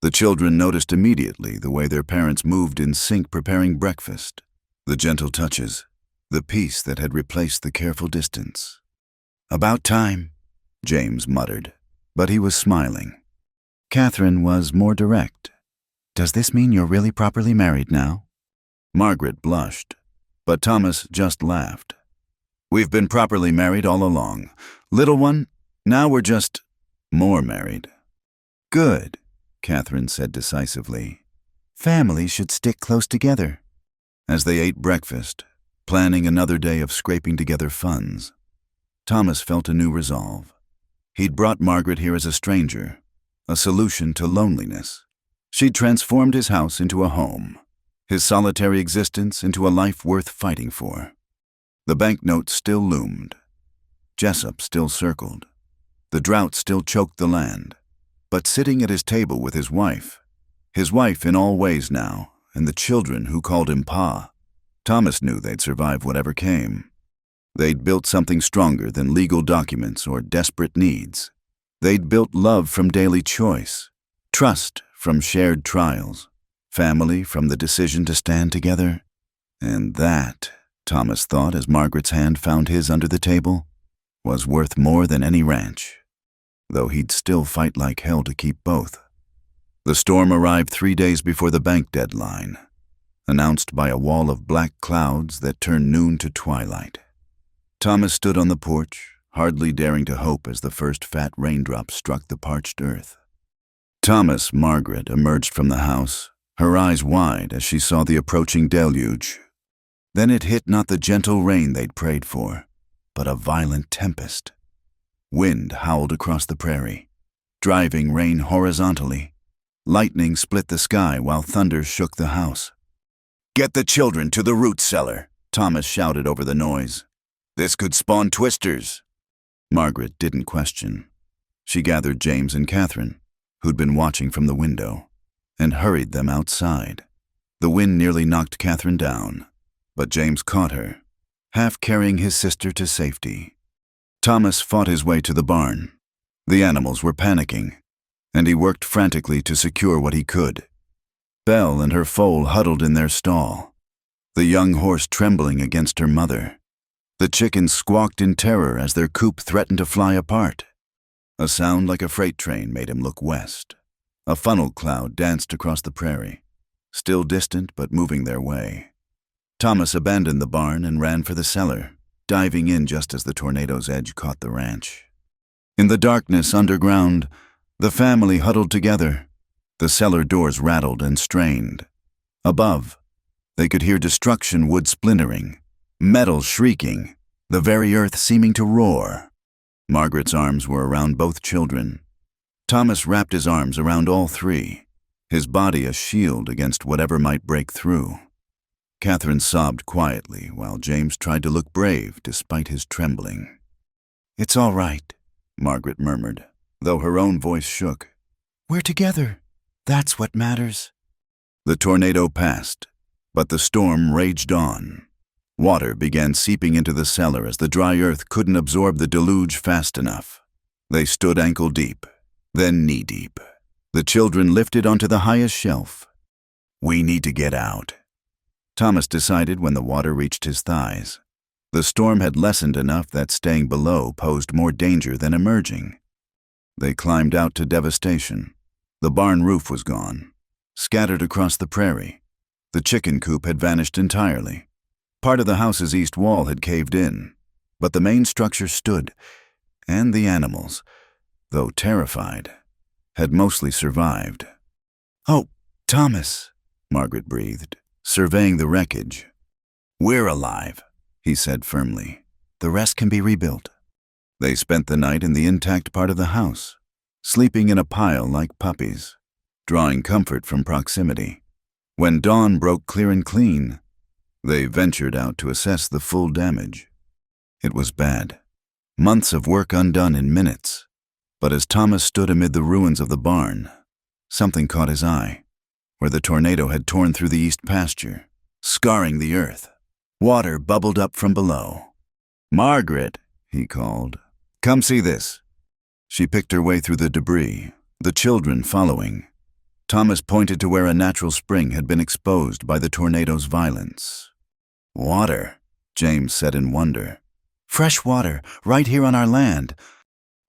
The children noticed immediately the way their parents moved in sync preparing breakfast, the gentle touches, the peace that had replaced the careful distance. About time, James muttered, but he was smiling. Catherine was more direct. Does this mean you're really properly married now? Margaret blushed, but Thomas just laughed. We've been properly married all along. Little one, now we're just more married. Good, Catherine said decisively. Families should stick close together. As they ate breakfast, planning another day of scraping together funds, Thomas felt a new resolve. He'd brought Margaret here as a stranger, a solution to loneliness. She'd transformed his house into a home, his solitary existence into a life worth fighting for. The banknote still loomed. Jessup still circled. The drought still choked the land. But sitting at his table with his wife in all ways now, and the children who called him Pa, Thomas knew they'd survive whatever came. They'd built something stronger than legal documents or desperate needs. They'd built love from daily choice, trust from shared trials, family from the decision to stand together. And that, Thomas thought as Margaret's hand found his under the table, was worth more than any ranch, though he'd still fight like hell to keep both. The storm arrived 3 days before the bank deadline, announced by a wall of black clouds that turned noon to twilight. Thomas stood on the porch, hardly daring to hope as the first fat raindrops struck the parched earth. Margaret emerged from the house, her eyes wide as she saw the approaching deluge. Then it hit not the gentle rain they'd prayed for, but a violent tempest. Wind howled across the prairie, driving rain horizontally. Lightning split the sky while thunder shook the house. "Get the children to the root cellar," Thomas shouted over the noise. "This could spawn twisters." Margaret didn't question. She gathered James and Catherine, who'd been watching from the window, and hurried them outside. The wind nearly knocked Catherine down, but James caught her, half carrying his sister to safety. Thomas fought his way to the barn. The animals were panicking, and he worked frantically to secure what he could. Belle and her foal huddled in their stall, the young horse trembling against her mother. The chickens squawked in terror as their coop threatened to fly apart. A sound like a freight train made him look west. A funnel cloud danced across the prairie, still distant but moving their way. Thomas abandoned the barn and ran for the cellar, diving in just as the tornado's edge caught the ranch. In the darkness underground, the family huddled together. The cellar doors rattled and strained. Above, they could hear destruction wood splintering, metal shrieking, the very earth seeming to roar. Margaret's arms were around both children. Thomas wrapped his arms around all three, his body a shield against whatever might break through. Catherine sobbed quietly while James tried to look brave despite his trembling. "It's all right," Margaret murmured, though her own voice shook. "We're together. That's what matters." The tornado passed, but the storm raged on. Water began seeping into the cellar as the dry earth couldn't absorb the deluge fast enough. They stood ankle deep, then knee deep. The children lifted onto the highest shelf. "We need to get out," Thomas decided when the water reached his thighs. The storm had lessened enough that staying below posed more danger than emerging. They climbed out to devastation. The barn roof was gone, scattered across the prairie. The chicken coop had vanished entirely. Part of the house's east wall had caved in, but the main structure stood, and the animals, though terrified, had mostly survived. "Oh, Thomas," Margaret breathed, surveying the wreckage. "We're alive," he said firmly. "The rest can be rebuilt." They spent the night in the intact part of the house, sleeping in a pile like puppies, drawing comfort from proximity. When dawn broke clear and clean, they ventured out to assess the full damage. It was bad. Months of work undone in minutes. But as Thomas stood amid the ruins of the barn, something caught his eye, where the tornado had torn through the east pasture, scarring the earth. Water bubbled up from below. "Margaret," he called, "come see this." She picked her way through the debris, the children following. Thomas pointed to where a natural spring had been exposed by the tornado's violence. "Water," James said in wonder. "Fresh water, right here on our land."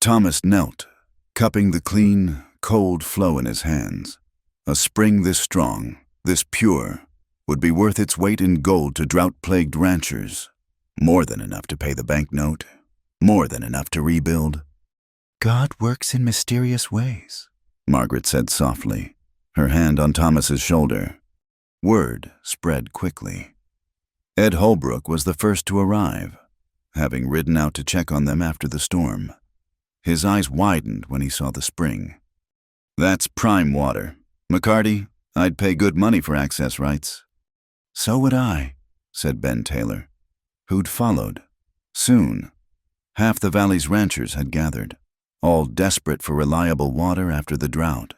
Thomas knelt, cupping the clean, cold flow in his hands. A spring this strong, this pure, would be worth its weight in gold to drought-plagued ranchers. More than enough to pay the banknote, more than enough to rebuild. "God works in mysterious ways," Margaret said softly, her hand on Thomas's shoulder. Word spread quickly. Ed Holbrook was the first to arrive, having ridden out to check on them after the storm. His eyes widened when he saw the spring. "That's prime water. McCarty, I'd pay good money for access rights." "So would I," said Ben Taylor, who'd followed. Soon, half the valley's ranchers had gathered, all desperate for reliable water after the drought.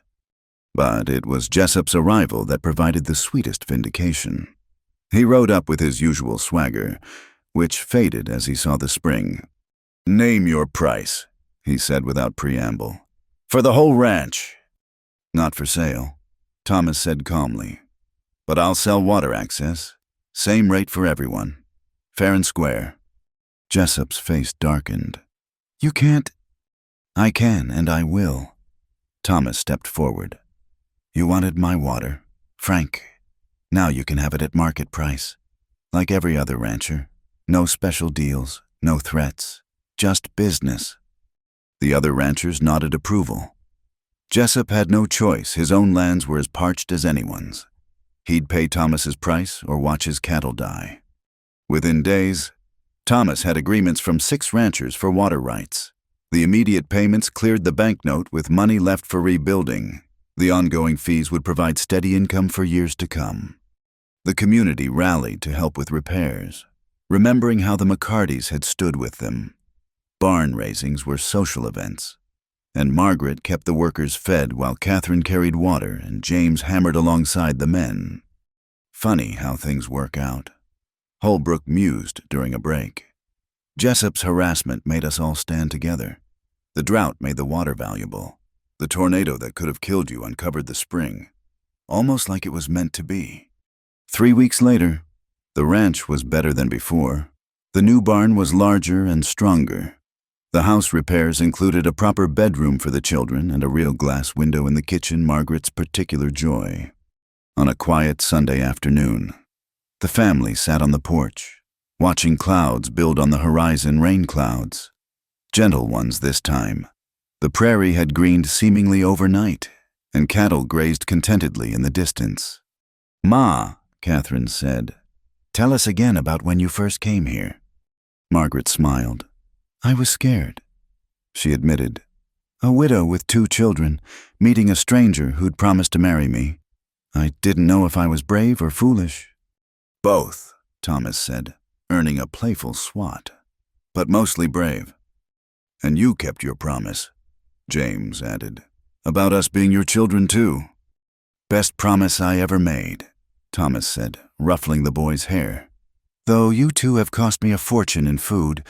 But it was Jessup's arrival that provided the sweetest vindication. He rode up with his usual swagger, which faded as he saw the spring. "Name your price," he said without preamble. "For the whole ranch." "Not for sale," Thomas said calmly. "But I'll sell water access. Same rate for everyone. Fair and square." Jessup's face darkened. "You can't." "I can, and I will." Thomas stepped forward. "You wanted my water, Frank. Now you can have it at market price. Like every other rancher. No special deals, no threats. Just business." The other ranchers nodded approval. Jessup had no choice. His own lands were as parched as anyone's. He'd pay Thomas's price or watch his cattle die. Within days, Thomas had agreements from 6 ranchers for water rights. The immediate payments cleared the banknote with money left for rebuilding. The ongoing fees would provide steady income for years to come. The community rallied to help with repairs, remembering how the McCartys had stood with them. Barn raisings were social events, and Margaret kept the workers fed while Catherine carried water and James hammered alongside the men. Funny how things work out. Holbrook mused during a break. Jessup's harassment made us all stand together. The drought made the water valuable. The tornado that could have killed you uncovered the spring, almost like it was meant to be. 3 weeks later, the ranch was better than before. The new barn was larger and stronger. The house repairs included a proper bedroom for the children and a real glass window in the kitchen, Margaret's particular joy. On a quiet Sunday afternoon, the family sat on the porch, watching clouds build on the horizon, rain clouds. Gentle ones this time. The prairie had greened seemingly overnight, and cattle grazed contentedly in the distance. "Ma," Catherine said, "tell us again about when you first came here." Margaret smiled. "I was scared," she admitted. "A widow with 2 children, meeting a stranger who'd promised to marry me. I didn't know if I was brave or foolish." "Both," Thomas said, earning a playful swat. "But mostly brave. And you kept your promise," James added, "about us being your children too." "Best promise I ever made," Thomas said, ruffling the boy's hair. "Though you 2 have cost me a fortune in food."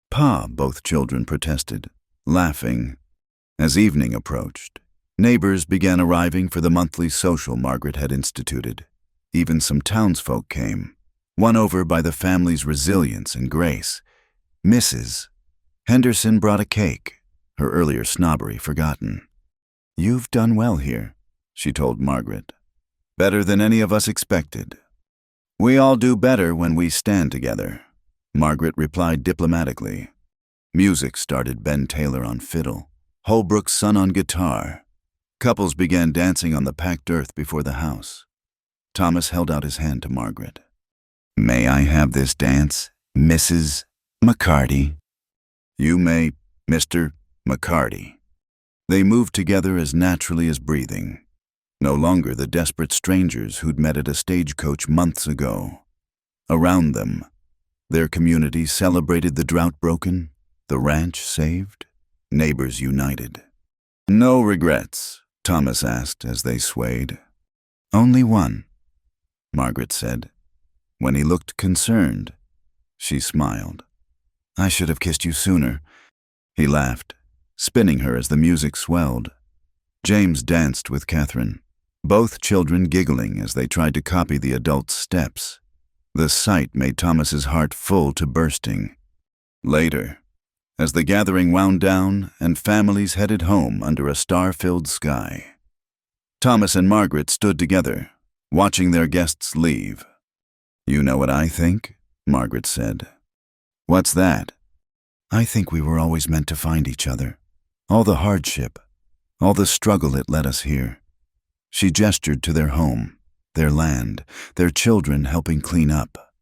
"Pa," both children protested, laughing. As evening approached, neighbors began arriving for the monthly social Margaret had instituted. Even some townsfolk came, won over by the family's resilience and grace. Mrs. Henderson brought a cake, her earlier snobbery forgotten. "You've done well here," she told Margaret. "Better than any of us expected." "We all do better when we stand together," Margaret replied diplomatically. Music started. Ben Taylor on fiddle, Holbrook's son on guitar. Couples began dancing on the packed earth before the house. Thomas held out his hand to Margaret. "May I have this dance, Mrs. McCarty?" "You may, Mr. McCarty." They moved together as naturally as breathing. No longer the desperate strangers who'd met at a stagecoach months ago. Around them, their community celebrated the drought-broken, The ranch saved, neighbors united. "No regrets?" Thomas asked as they swayed. "Only one," Margaret said. When he looked concerned, she smiled. "I should have kissed you sooner." He laughed, spinning her as the music swelled. James danced with Catherine, both children giggling as they tried to copy the adults' steps. The sight made Thomas's heart full to bursting. Later, as the gathering wound down and families headed home under a star-filled sky, Thomas and Margaret stood together, watching their guests leave. "You know what I think?" Margaret said. "What's that?" "I think we were always meant to find each other. All the hardship, all the struggle it led us here." She gestured to their home, their land, their children helping clean up.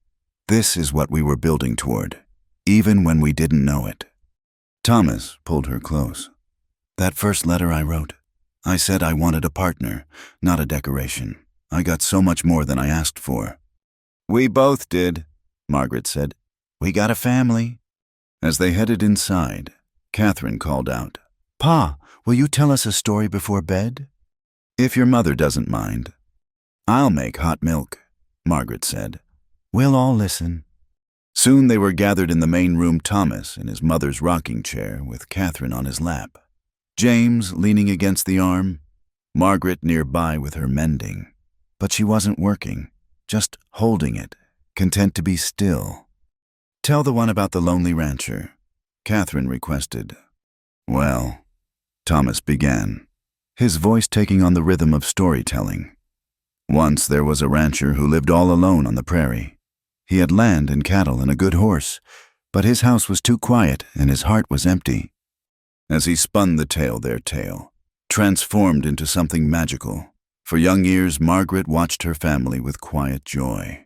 "This is what we were building toward, even when we didn't know it." Thomas pulled her close. "That first letter I wrote, I said I wanted a partner, not a decoration. I got so much more than I asked for." "We both did," Margaret said. "We got a family." As they headed inside, Catherine called out, "Pa, will you tell us a story before bed?" "If your mother doesn't mind." "I'll make hot milk," Margaret said. "We'll all listen." Soon they were gathered in the main room, Thomas in his mother's rocking chair with Catherine on his lap, James leaning against the arm, Margaret nearby with her mending. But she wasn't working, just holding it, content to be still. "Tell the one about the lonely rancher," Catherine requested. "Well," Thomas began, his voice taking on the rhythm of storytelling. "Once there was a rancher who lived all alone on the prairie. He had land and cattle and a good horse, but his house was too quiet and his heart was empty." As he spun their tale, transformed into something magical, for young years Margaret watched her family with quiet joy.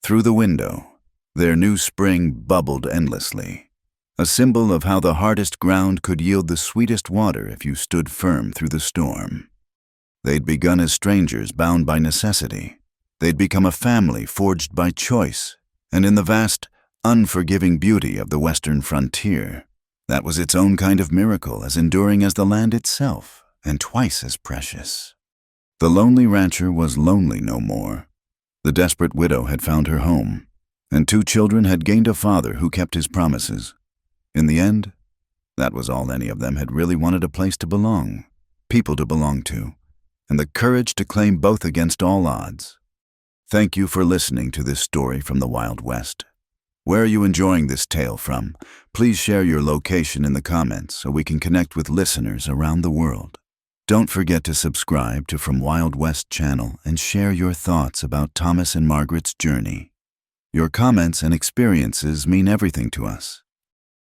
Through the window, their new spring bubbled endlessly, a symbol of how the hardest ground could yield the sweetest water if you stood firm through the storm. They'd begun as strangers bound by necessity. They'd become a family forged by choice, and in the vast, unforgiving beauty of the western frontier, that was its own kind of miracle, as enduring as the land itself, and twice as precious. The lonely rancher was lonely no more. The desperate widow had found her home, and 2 children had gained a father who kept his promises. In the end, that was all any of them had really wanted: a place to belong, people to belong to, and the courage to claim both against all odds. Thank you for listening to this story from the Wild West. Where are you enjoying this tale from? Please share your location in the comments so we can connect with listeners around the world. Don't forget to subscribe to From Wild West channel and share your thoughts about Thomas and Margaret's journey. Your comments and experiences mean everything to us.